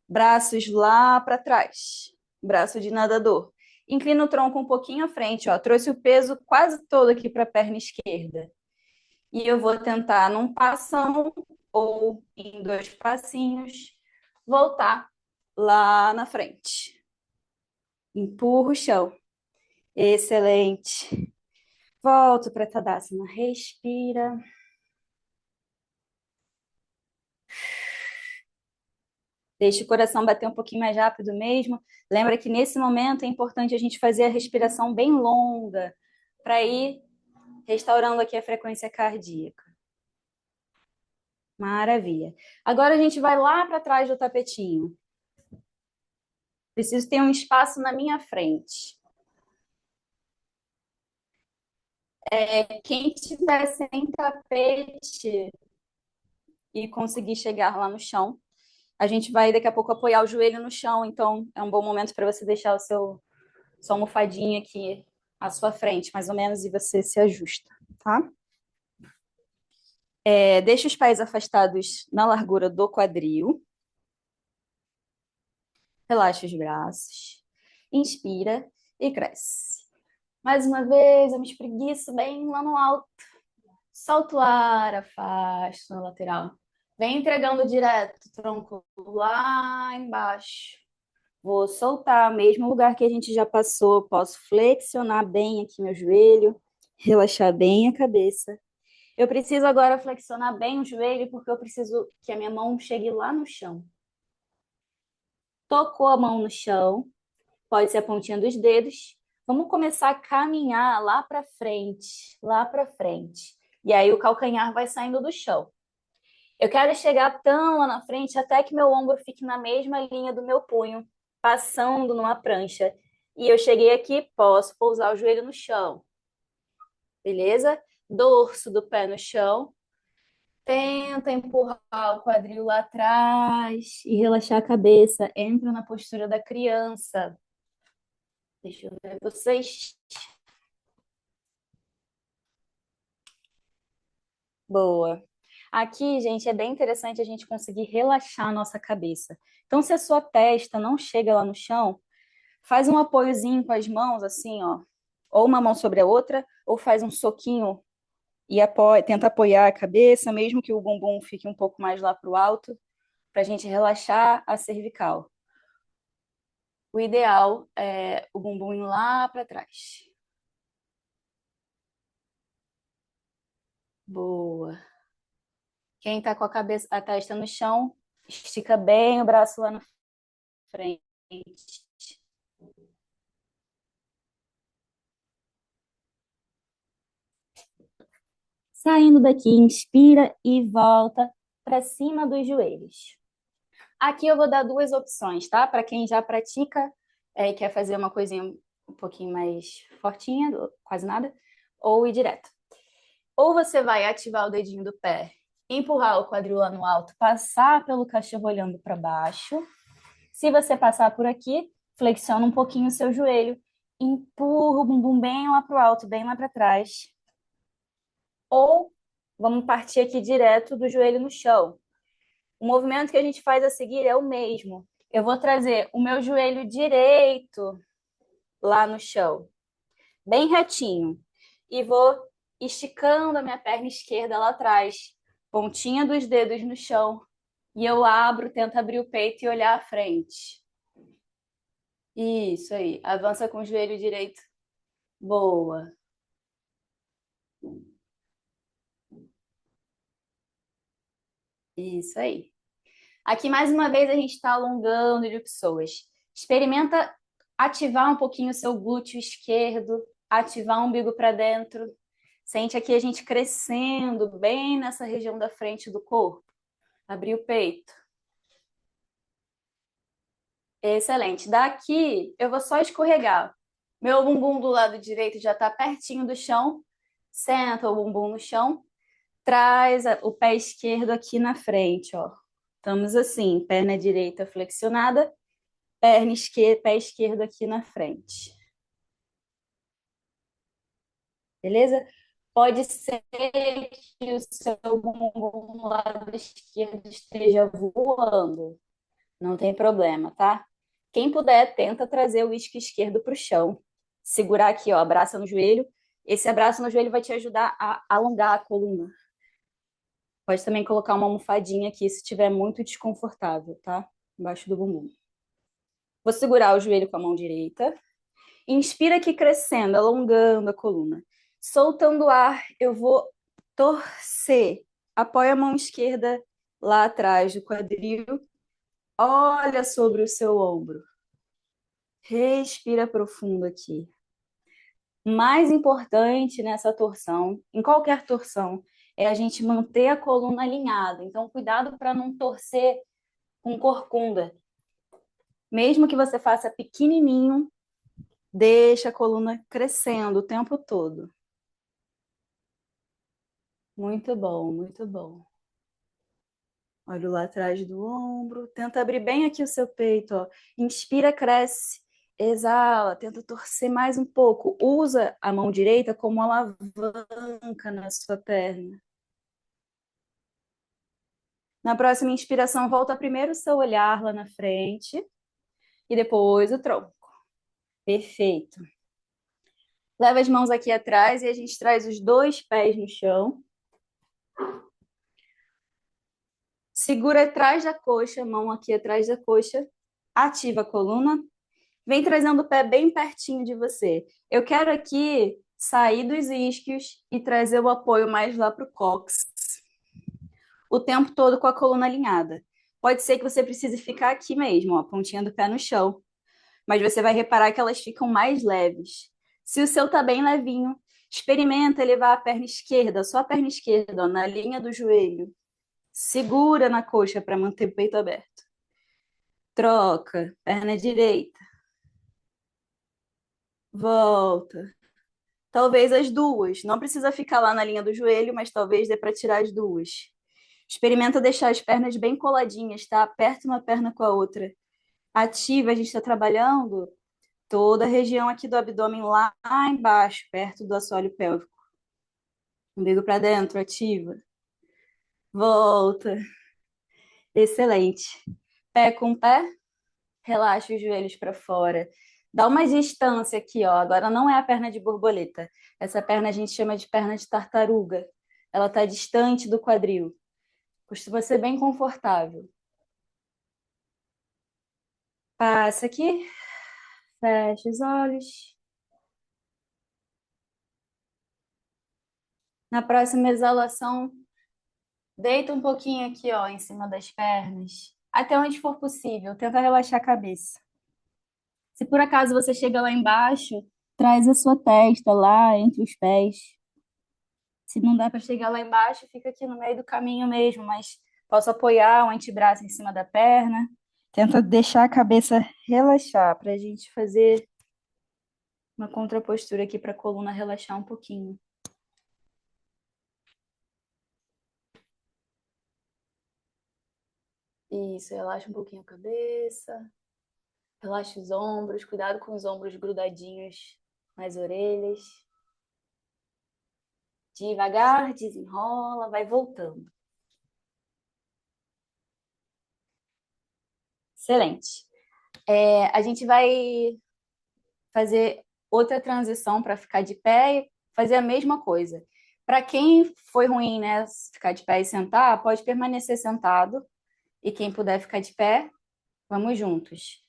Braços lá para trás. Braço de nadador. Inclina o tronco um pouquinho à frente, ó. Trouxe o peso quase todo aqui para a perna esquerda. E eu vou tentar num passão ou em 2 passinhos voltar lá na frente. Empurra o chão. Excelente. Volto para Tadasana. Respira. Deixa o coração bater um pouquinho mais rápido mesmo. Lembra que nesse momento é importante a gente fazer a respiração bem longa para ir restaurando aqui a frequência cardíaca. Maravilha. Agora a gente vai lá para trás do tapetinho. Preciso ter um espaço na minha frente. Quem tiver sem tapete e conseguir chegar lá no chão, a gente vai daqui a pouco apoiar o joelho no chão, então é um bom momento para você deixar sua almofadinha aqui à sua frente, mais ou menos, e você se ajusta, tá? Deixa os pés afastados na largura do quadril. Relaxa os braços. Inspira e cresce. Mais uma vez, eu me espreguiço bem lá no alto. Solta o ar, afasta na lateral. Vem entregando direto, tronco lá embaixo. Vou soltar, mesmo lugar que a gente já passou. Posso flexionar bem aqui meu joelho, relaxar bem a cabeça. Eu preciso agora flexionar bem o joelho, porque eu preciso que a minha mão chegue lá no chão. Tocou a mão no chão, pode ser a pontinha dos dedos. Vamos começar a caminhar lá para frente, lá para frente. E aí o calcanhar vai saindo do chão. Eu quero chegar tão lá na frente até que meu ombro fique na mesma linha do meu punho, passando numa prancha. E eu cheguei aqui, posso pousar o joelho no chão. Beleza? Dorso do pé no chão. Tenta empurrar o quadril lá atrás e relaxar a cabeça. Entra na postura da criança. Deixa eu ver vocês. Boa. Aqui, gente, é bem interessante a gente conseguir relaxar a nossa cabeça. Então, se a sua testa não chega lá no chão, faz um apoiozinho com as mãos, assim, ó. Ou uma mão sobre a outra, ou faz um soquinho E tenta apoiar a cabeça, mesmo que o bumbum fique um pouco mais lá para o alto, para a gente relaxar a cervical. O ideal é o bumbum ir lá para trás. Boa. Quem está com a testa no chão, estica bem o braço lá na frente. Saindo daqui, inspira e volta para cima dos joelhos. Aqui eu vou dar duas opções, tá? Para quem já pratica e quer fazer uma coisinha um pouquinho mais fortinha, quase nada, ou ir direto. Ou você vai ativar o dedinho do pé, empurrar o quadril lá no alto, passar pelo cachorro olhando para baixo. Se você passar por aqui, flexiona um pouquinho o seu joelho, empurra o bumbum bem lá para o alto, bem lá para trás. Ou vamos partir aqui direto do joelho no chão. O movimento que a gente faz a seguir é o mesmo. Eu vou trazer o meu joelho direito lá no chão, bem retinho, e vou esticando a minha perna esquerda lá atrás, pontinha dos dedos no chão, e eu abro, tento abrir o peito e olhar à frente. Isso aí, avança com o joelho direito. Boa. Isso aí. Aqui, mais uma vez, a gente está alongando de pessoas. Experimenta ativar um pouquinho o seu glúteo esquerdo, ativar o umbigo para dentro. Sente aqui a gente crescendo bem nessa região da frente do corpo. Abrir o peito. Excelente. Daqui, eu vou só escorregar. Meu bumbum do lado direito já está pertinho do chão. Senta o bumbum no chão. Traz o pé esquerdo aqui na frente, ó. Estamos assim, perna direita flexionada, pé esquerdo aqui na frente. Beleza? Pode ser que o seu bumbum no lado esquerdo esteja voando. Não tem problema, tá? Quem puder, tenta trazer o isquio esquerdo para o chão. Segurar aqui, ó, abraça no joelho. Esse abraço no joelho vai te ajudar a alongar a coluna. Pode também colocar uma almofadinha aqui se estiver muito desconfortável, tá? Embaixo do bumbum. Vou segurar o joelho com a mão direita. Inspira aqui crescendo, alongando a coluna. Soltando o ar, eu vou torcer. Apoia a mão esquerda lá atrás do quadril. Olha sobre o seu ombro. Respira profundo aqui. Mais importante nessa torção, em qualquer torção, é a gente manter a coluna alinhada. Então, cuidado para não torcer com corcunda. Mesmo que você faça pequenininho, deixa a coluna crescendo o tempo todo. Muito bom, muito bom. Olha lá atrás do ombro. Tenta abrir bem aqui o seu peito, ó. Inspira, cresce. Exala, tenta torcer mais um pouco. Usa a mão direita como alavanca na sua perna. Na próxima inspiração, volta primeiro o seu olhar lá na frente e depois o tronco. Perfeito. Leva as mãos aqui atrás e a gente traz os dois pés no chão. Segura atrás da coxa, mão aqui atrás da coxa. Ativa a coluna. Vem trazendo o pé bem pertinho de você. Eu quero aqui sair dos isquios e trazer o apoio mais lá para o cóccix. O tempo todo com a coluna alinhada. Pode ser que você precise ficar aqui mesmo, ó, a pontinha do pé no chão. Mas você vai reparar que elas ficam mais leves. Se o seu tá bem levinho, experimenta levar a perna esquerda, só a perna esquerda, ó, na linha do joelho. Segura na coxa para manter o peito aberto. Troca, perna direita. Volta. Talvez as duas. Não precisa ficar lá na linha do joelho, mas talvez dê para tirar as duas. Experimenta deixar as pernas bem coladinhas, tá? Aperta uma perna com a outra. Ativa, a gente está trabalhando toda a região aqui do abdômen lá embaixo, perto do assoalho pélvico. Umbigo para dentro, ativa. Volta. Excelente. Pé com pé, relaxa os joelhos para fora. Dá uma distância aqui, ó. Agora não é a perna de borboleta. Essa perna a gente chama de perna de tartaruga. ela está distante do quadril. Costuma ser bem confortável. Passa aqui, fecha os olhos. Na próxima exalação, deita um pouquinho aqui, ó, em cima das pernas, até onde for possível. Tenta relaxar a cabeça. Se por acaso você chega lá embaixo, traz a sua testa lá entre os pés. Se não dá para chegar lá embaixo, fica aqui no meio do caminho mesmo, mas posso apoiar o antebraço em cima da perna. Tenta deixar a cabeça relaxar para a gente fazer uma contrapostura aqui para a coluna relaxar um pouquinho. Isso, relaxa um pouquinho a cabeça. Relaxa os ombros, cuidado com os ombros grudadinhos nas orelhas. Devagar, desenrola, vai voltando. Excelente. A gente vai fazer outra transição para ficar de pé e fazer a mesma coisa. Para quem foi ruim, né, ficar de pé e sentar, pode permanecer sentado. E quem puder ficar de pé, vamos juntos.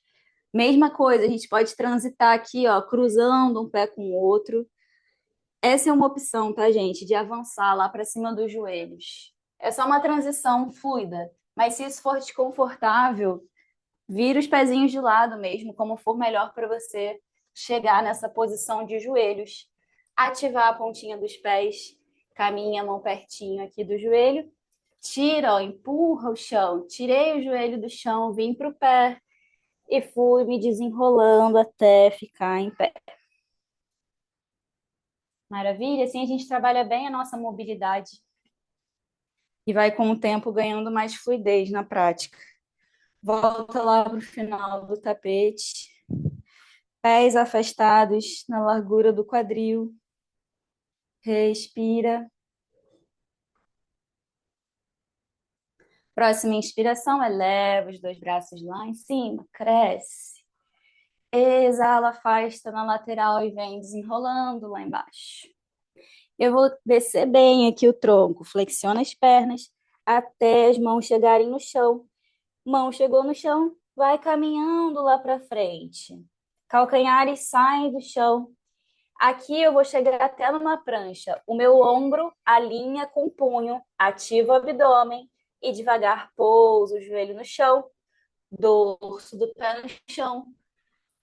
Mesma coisa, a gente pode transitar aqui, ó, cruzando um pé com o outro. Essa é uma opção, tá, gente? De avançar lá para cima dos joelhos. É só uma transição fluida. Mas se isso for desconfortável, vira os pezinhos de lado mesmo, como for melhor para você chegar nessa posição de joelhos. Ativar a pontinha dos pés, caminha a mão pertinho aqui do joelho. Tira, ó, empurra o chão. Tirei o joelho do chão, vim para o pé e fui me desenrolando até ficar em pé. Maravilha, assim a gente trabalha bem a nossa mobilidade e vai com o tempo ganhando mais fluidez na prática. Volta lá para o final do tapete, pés afastados na largura do quadril. Respira. Próxima inspiração, eleva os dois braços lá em cima, cresce. Exala, afasta na lateral e vem desenrolando lá embaixo. Eu vou descer bem aqui o tronco, flexiona as pernas até as mãos chegarem no chão. Mão chegou no chão, vai caminhando lá para frente. Calcanhares saem do chão. Aqui eu vou chegar até numa prancha. O meu ombro alinha com o punho, ativa o abdômen e devagar pouso o joelho no chão, dorso do pé no chão.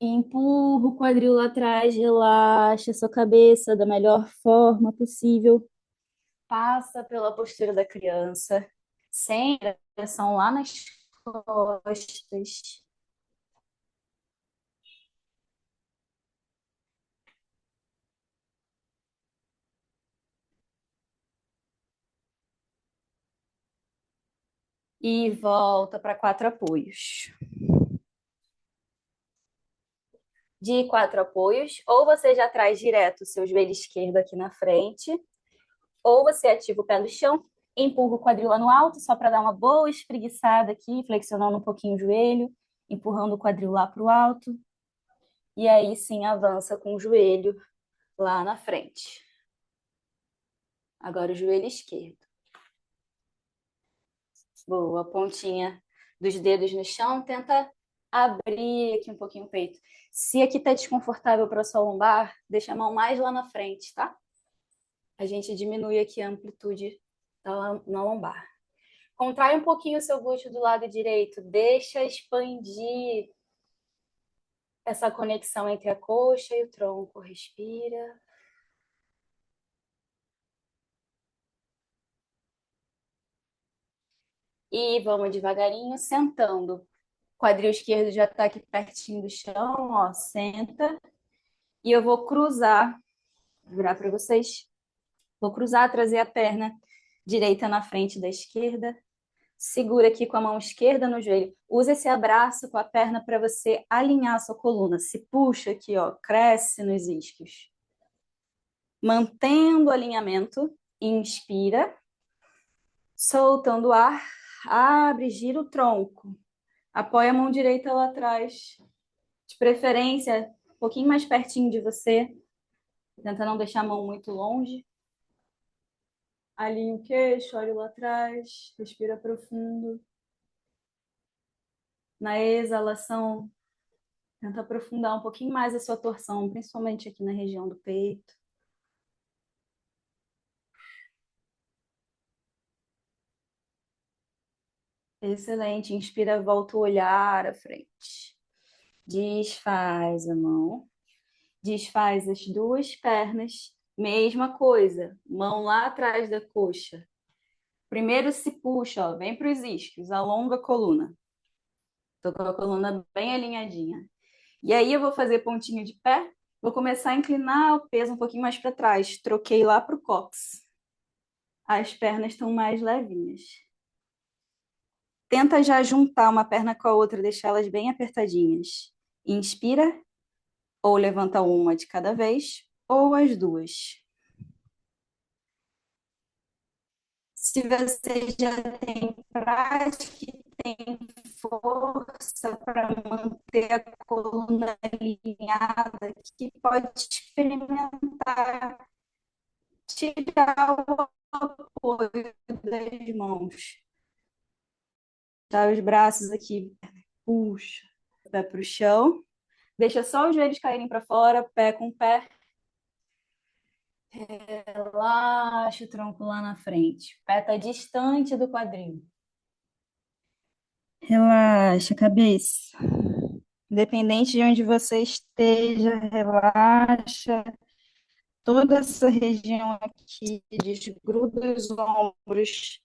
Empurra o quadril lá atrás, relaxa a sua cabeça da melhor forma possível. Passa pela postura da criança, sem pressão lá nas costas. E volta para quatro apoios. De quatro apoios, ou você já traz direto o seu joelho esquerdo aqui na frente, ou você ativa o pé no chão, empurra o quadril lá no alto, só para dar uma boa espreguiçada aqui, flexionando um pouquinho o joelho, empurrando o quadril lá para o alto. E aí sim avança com o joelho lá na frente. Agora o joelho esquerdo. Boa, pontinha dos dedos no chão, tenta abrir aqui um pouquinho o peito. Se aqui tá desconfortável para sua lombar, deixa a mão mais lá na frente, tá? A gente diminui aqui a amplitude na lombar. Contrai um pouquinho o seu glúteo do lado direito, deixa expandir essa conexão entre a coxa e o tronco. Respira. E vamos devagarinho, sentando. O quadril esquerdo já está aqui pertinho do chão, ó, senta. E eu vou cruzar, vou virar para vocês. Vou cruzar, trazer a perna direita na frente da esquerda. Segura aqui com a mão esquerda no joelho. Usa esse abraço com a perna para você alinhar a sua coluna. Se puxa aqui, ó, cresce nos isquios. Mantendo o alinhamento, inspira. Soltando o ar, abre, gira o tronco. Apoia a mão direita lá atrás. De preferência, um pouquinho mais pertinho de você. Tenta não deixar a mão muito longe. Alinha o queixo, olha lá atrás, respira profundo. Na exalação, tenta aprofundar um pouquinho mais a sua torção, principalmente aqui na região do peito. Excelente. Inspira, volta o olhar à frente. Desfaz a mão. Desfaz as duas pernas. Mesma coisa. Mão lá atrás da coxa. Primeiro se puxa, ó, vem para os isquios, alonga a coluna. Tô com a coluna bem alinhadinha. E aí eu vou fazer pontinho de pé. Vou começar a inclinar o peso um pouquinho mais para trás. Troquei lá para o cóccix. As pernas estão mais levinhas. Tenta já juntar uma perna com a outra, deixá-las bem apertadinhas. Inspira, ou levanta uma de cada vez, ou as duas. Se você já tem prática e tem força para manter a coluna alinhada, que pode experimentar tirar o apoio das mãos. Tá os braços aqui, puxa, pé para o chão. Deixa só os joelhos caírem para fora, pé com pé. Relaxa o tronco lá na frente. O pé está distante do quadril. Relaxa a cabeça. Independente de onde você esteja, relaxa toda essa região aqui, desgruda os ombros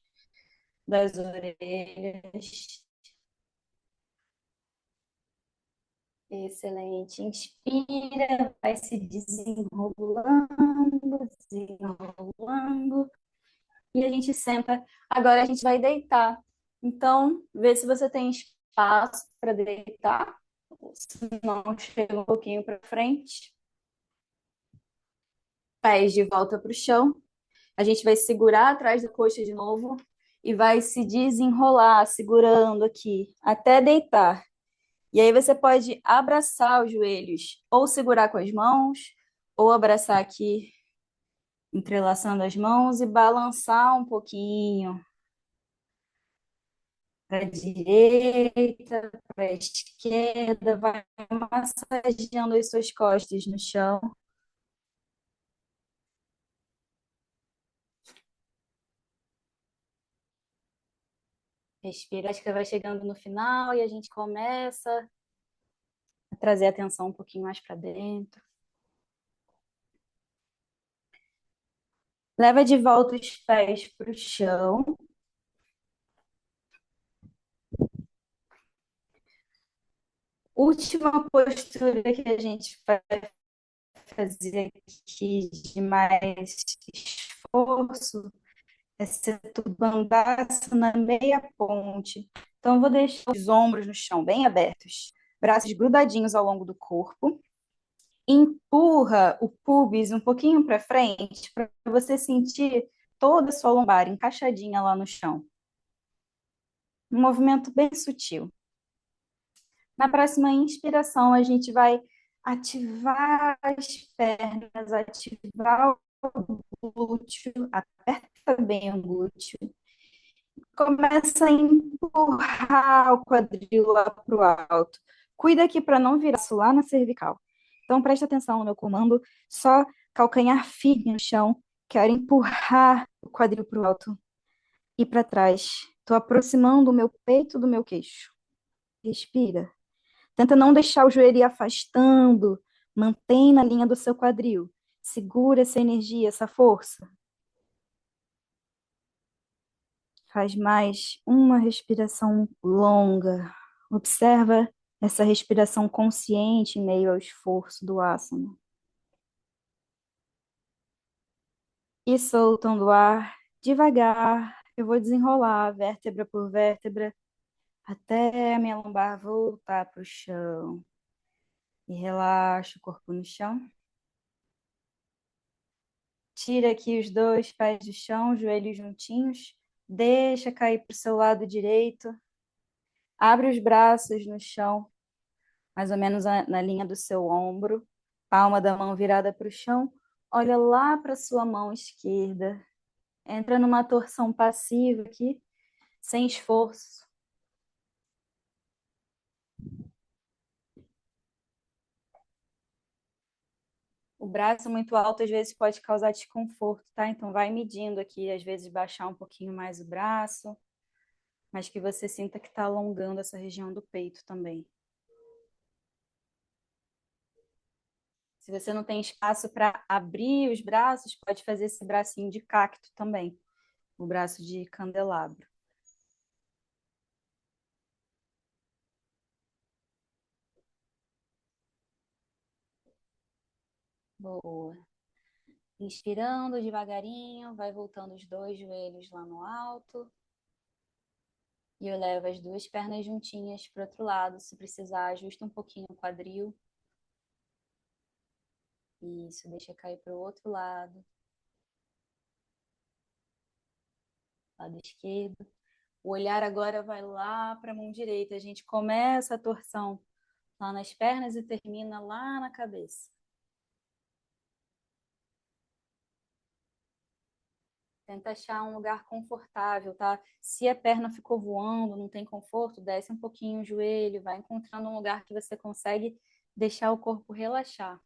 das orelhas. Excelente. Inspira, vai se desenrolando, desenrolando. E a gente senta. Agora a gente vai deitar. Então, vê se você tem espaço para deitar. Se não, chega um pouquinho para frente. Pés de volta para o chão. A gente vai segurar atrás da coxa de novo e vai se desenrolar, segurando aqui, até deitar. E aí você pode abraçar os joelhos, ou segurar com as mãos, ou abraçar aqui, entrelaçando as mãos e balançar um pouquinho para a direita, para a esquerda, vai massageando as suas costas no chão. Respira, acho que vai chegando no final e a gente começa a trazer a atenção um pouquinho mais para dentro. Leva de volta os pés para o chão. Última postura que a gente vai fazer aqui de mais esforço é Setubandhasana na meia ponte. Então, eu vou deixar os ombros no chão bem abertos, braços grudadinhos ao longo do corpo. Empurra o pubis um pouquinho para frente para você sentir toda a sua lombar encaixadinha lá no chão. Um movimento bem sutil. Na próxima inspiração, a gente vai ativar as pernas, ativar o glúteo, aperta bem o glúteo. Começa a empurrar o quadril lá para o alto. Cuida aqui para não virar isso lá na cervical. Então, preste atenção no meu comando. Só calcanhar firme no chão. Quero empurrar o quadril para o alto e para trás. Estou aproximando o meu peito do meu queixo. Respira. Tenta não deixar o joelho ir afastando. Mantém na linha do seu quadril. Segura essa energia, essa força. Faz mais uma respiração longa. Observa essa respiração consciente em meio ao esforço do asana. E soltando o ar devagar, eu vou desenrolar vértebra por vértebra até a minha lombar voltar para o chão. E relaxa o corpo no chão. Tira aqui os dois pés do chão, joelhos juntinhos. Deixa cair para o seu lado direito. Abre os braços no chão, mais ou menos na linha do seu ombro. Palma da mão virada para o chão. Olha lá para a sua mão esquerda. Entra numa torção passiva aqui, sem esforço. O braço muito alto às vezes pode causar desconforto, tá? Então vai medindo aqui, às vezes baixar um pouquinho mais o braço, mas que você sinta que está alongando essa região do peito também. Se você não tem espaço para abrir os braços, pode fazer esse bracinho de cacto também, o braço de candelabro. Boa. Inspirando devagarinho, vai voltando os dois joelhos lá no alto. E eu levo as duas pernas juntinhas para o outro lado. Se precisar, ajusta um pouquinho o quadril. Isso, deixa cair para o outro lado. Lado esquerdo. O olhar agora vai lá para a mão direita. A gente começa a torção lá nas pernas e termina lá na cabeça. Tenta achar um lugar confortável, tá? Se a perna ficou voando, não tem conforto, desce um pouquinho o joelho, vai encontrando um lugar que você consegue deixar o corpo relaxar.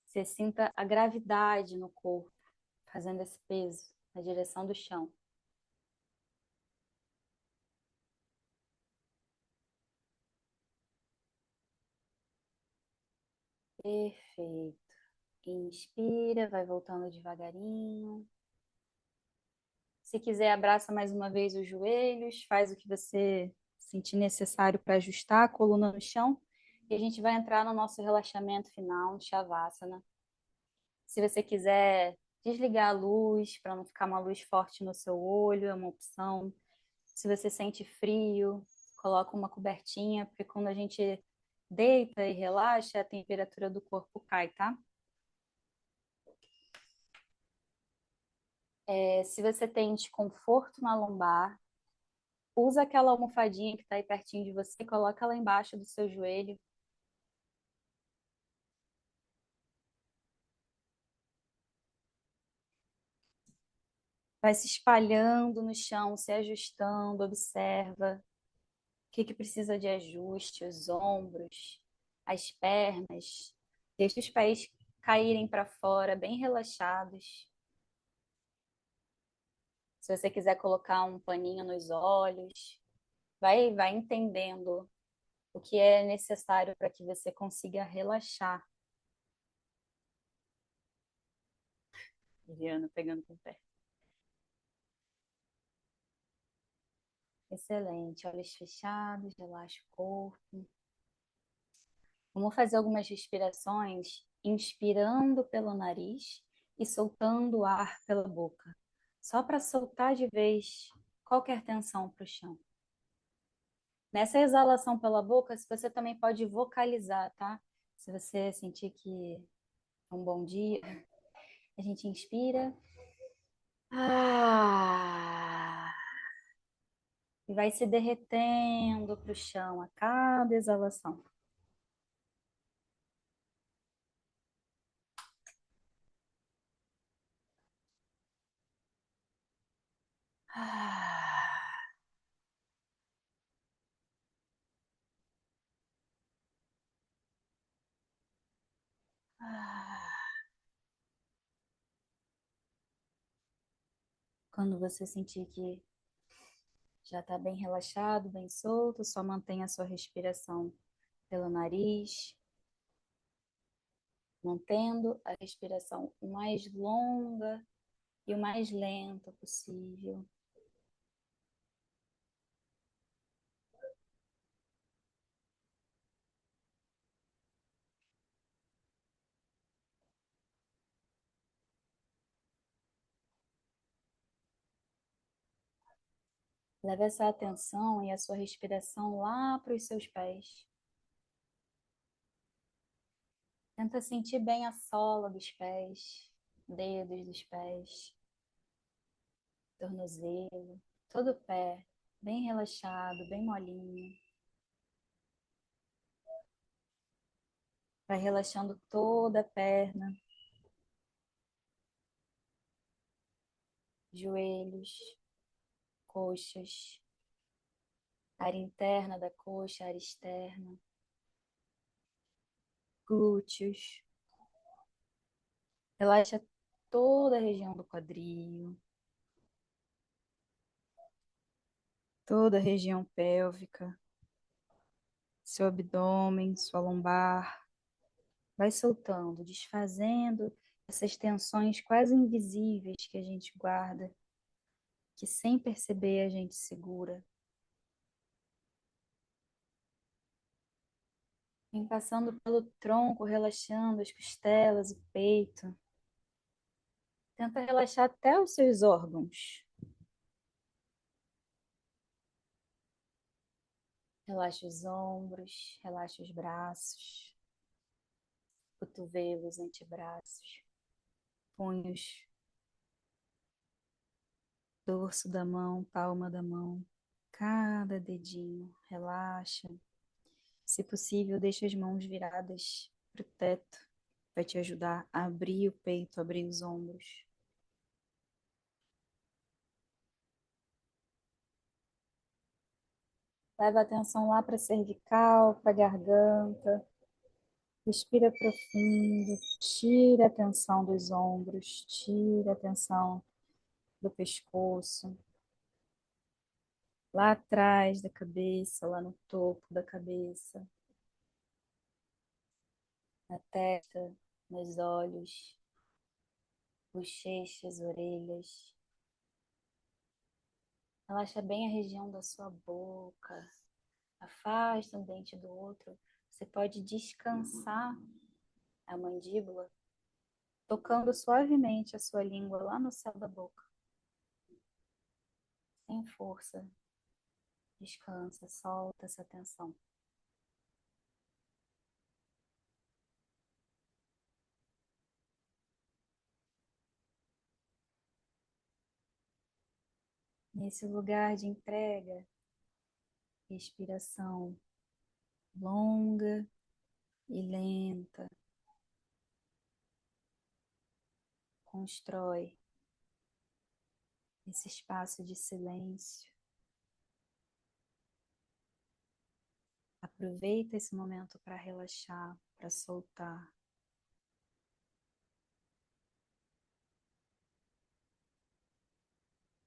Você sinta a gravidade no corpo, fazendo esse peso na direção do chão. Perfeito. Inspira, vai voltando devagarinho. Se quiser, abraça mais uma vez os joelhos, faz o que você sentir necessário para ajustar a coluna no chão. E a gente vai entrar no nosso relaxamento final, Shavasana. Se você quiser desligar a luz para não ficar uma luz forte no seu olho, é uma opção. Se você sente frio, coloca uma cobertinha, porque quando a gente deita e relaxa, a temperatura do corpo cai, tá? Se você tem desconforto na lombar, usa aquela almofadinha que está aí pertinho de você, coloca ela embaixo do seu joelho. Vai se espalhando no chão, se ajustando, observa o que precisa de ajuste, os ombros, as pernas. Deixa os pés caírem para fora, bem relaxados. Se você quiser colocar um paninho nos olhos, vai entendendo o que é necessário para que você consiga relaxar. Viviana pegando com o pé. Excelente. Olhos fechados, relaxa o corpo. Vamos fazer algumas respirações, inspirando pelo nariz e soltando o ar pela boca. Só para soltar de vez qualquer tensão para o chão. Nessa exalação pela boca, você também pode vocalizar, tá? Se você sentir que é um bom dia, a gente inspira. Ah, e vai se derretendo para o chão a cada exalação. Ah, ah. Quando você sentir que já está bem relaxado, bem solto, só mantenha a sua respiração pelo nariz, mantendo a respiração o mais longa e o mais lenta possível. Leve essa atenção e a sua respiração lá para os seus pés. Tenta sentir bem a sola dos pés, dedos dos pés, tornozelo, todo o pé, bem relaxado, bem molinho. Vai relaxando toda a perna. joelhos, coxas, área interna da coxa, área externa, glúteos. Relaxa toda a região do quadril, toda a região pélvica, seu abdômen, sua lombar. Vai soltando, desfazendo essas tensões quase invisíveis que a gente guarda, que sem perceber a gente segura. Vem passando pelo tronco, relaxando as costelas, o peito. Tenta relaxar até os seus órgãos. Relaxa os ombros, relaxa os braços, cotovelos, antebraços, punhos, dorso da mão, palma da mão, cada dedinho. Relaxa. Se possível, deixa as mãos viradas para o teto. Vai te ajudar a abrir o peito, abrir os ombros. Leva a atenção lá para a cervical, para a garganta. Respira profundo. Tira a tensão dos ombros. Tira a tensão do pescoço. Lá atrás da cabeça, lá no topo da cabeça. Na testa, nos olhos, bochechas, orelhas. Relaxa bem a região da sua boca. Afasta um dente do outro. Você pode descansar a mandíbula, tocando suavemente a sua língua lá no céu da boca. Sem força. Descansa, solta essa tensão. Nesse lugar de entrega, respiração longa e lenta. Constrói esse espaço de silêncio. Aproveita esse momento para relaxar, para soltar.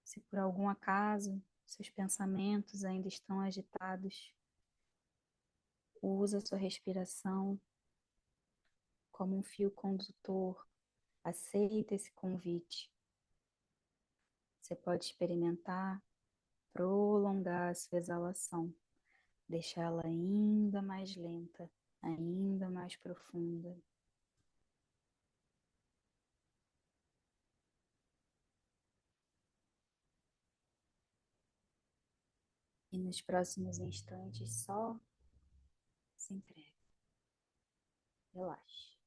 Se por algum acaso seus pensamentos ainda estão agitados, usa sua respiração como um fio condutor. Aceita esse convite. Você pode experimentar prolongar a sua exalação, deixá-la ainda mais lenta, ainda mais profunda. E nos próximos instantes, só se entregue. Relaxe.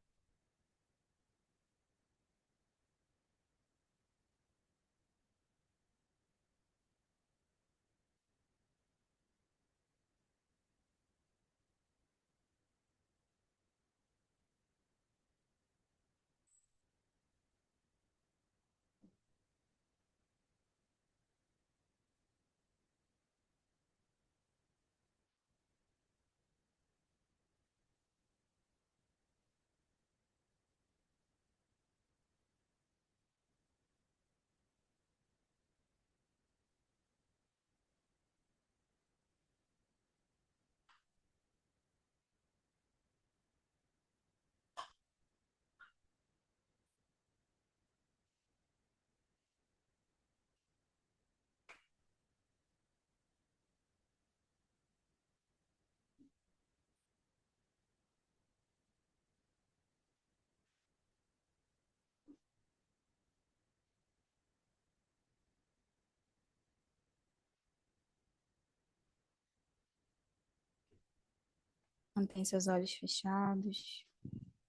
Mantém seus olhos fechados,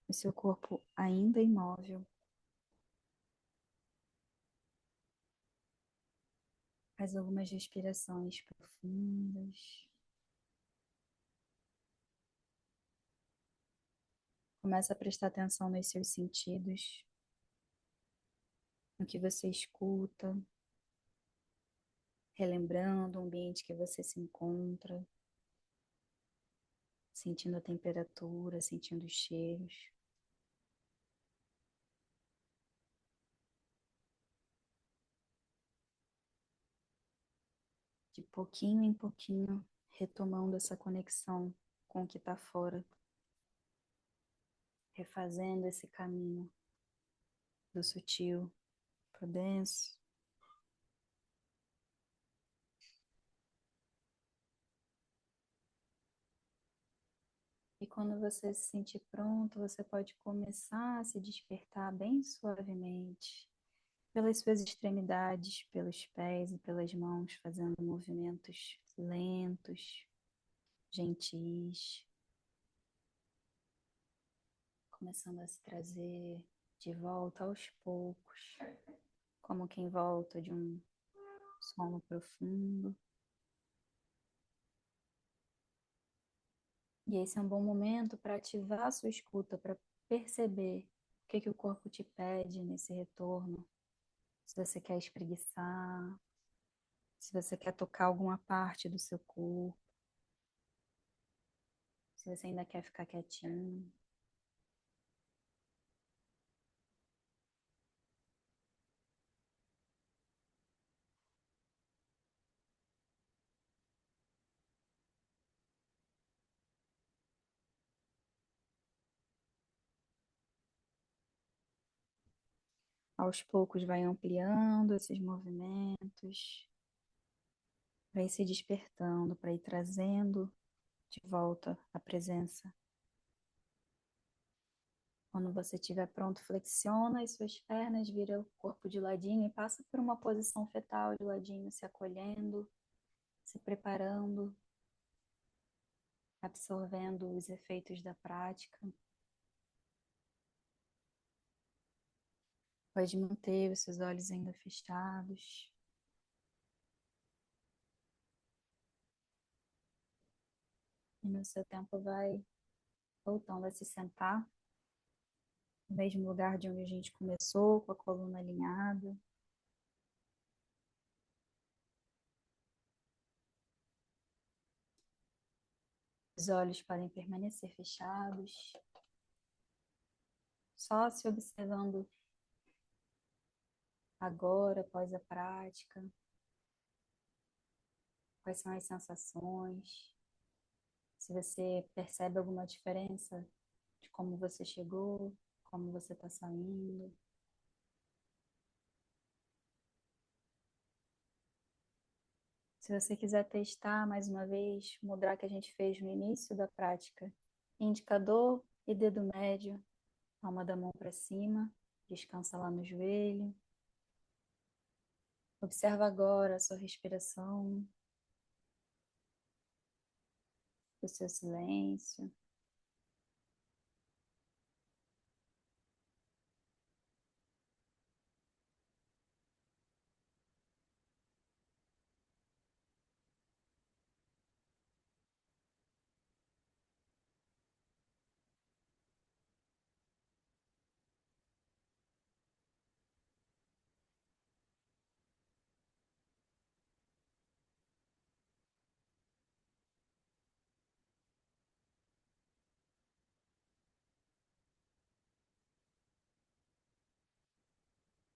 o seu corpo ainda imóvel. Faz algumas respirações profundas. Começa a prestar atenção nos seus sentidos, no que você escuta, relembrando o ambiente que você se encontra, sentindo a temperatura, sentindo os cheiros. De pouquinho em pouquinho, retomando essa conexão com o que está fora, refazendo esse caminho do sutil para o denso. E quando você se sentir pronto, você pode começar a se despertar bem suavemente, pelas suas extremidades, pelos pés e pelas mãos, fazendo movimentos lentos, gentis, começando a se trazer de volta aos poucos, como quem volta de um sono profundo. E esse é um bom momento para ativar a sua escuta, para perceber o que o corpo te pede nesse retorno. Se você quer espreguiçar, se você quer tocar alguma parte do seu corpo, se você ainda quer ficar quietinho. Aos poucos vai ampliando esses movimentos, vai se despertando, para ir trazendo de volta a presença. Quando você estiver pronto, flexiona as suas pernas, vira o corpo de ladinho e passa por uma posição fetal de ladinho, se acolhendo, se preparando, absorvendo os efeitos da prática. Pode manter os seus olhos ainda fechados. E no seu tempo vai voltando a se sentar no mesmo lugar de onde a gente começou, com a coluna alinhada. Os olhos podem permanecer fechados, só se observando agora, após a prática, quais são as sensações, se você percebe alguma diferença de como você chegou, como você está saindo. Se você quiser testar mais uma vez o mudra que a gente fez no início da prática, indicador e dedo médio, palma da mão para cima, descansa lá no joelho. Observa agora a sua respiração, o seu silêncio.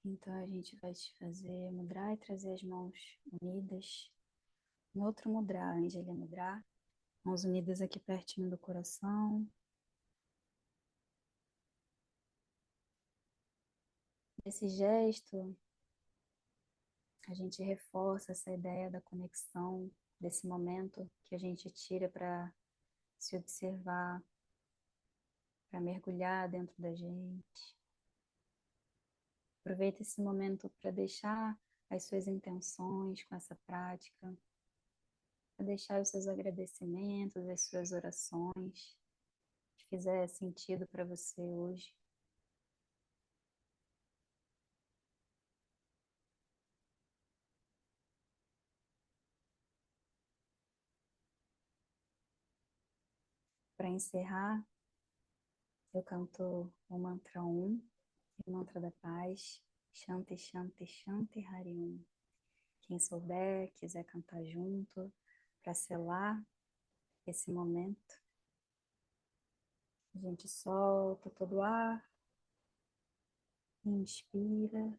Então a gente vai te fazer mudra e trazer as mãos unidas. Um outro mudra, Anjali Mudra. Mãos unidas aqui pertinho do coração. Esse gesto, a gente reforça essa ideia da conexão, desse momento que a gente tira para se observar, para mergulhar dentro da gente. Aproveita esse momento para deixar as suas intenções com essa prática, para deixar os seus agradecimentos, as suas orações, que fizer sentido para você hoje. Para encerrar, eu canto o mantra o mantra da paz, Shanti, Shanti, Shanti, Hari Om. Quem souber, quiser cantar junto, para selar esse momento. A gente solta todo o ar, inspira.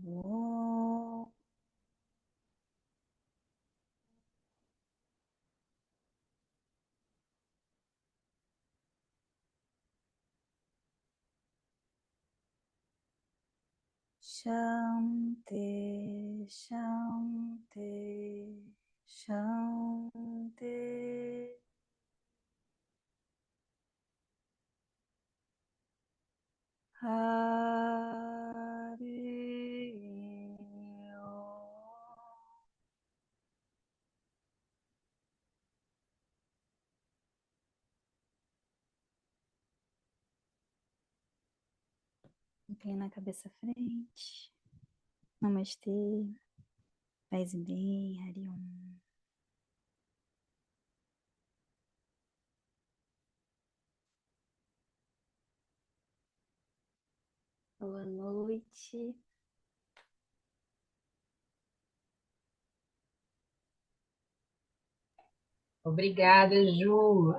Om. Shanti, Shanti, Shanti. Hari Om. Inclina a cabeça à frente. Namastê. Paz e bem, Hari Om. Boa noite. Obrigada, Ju.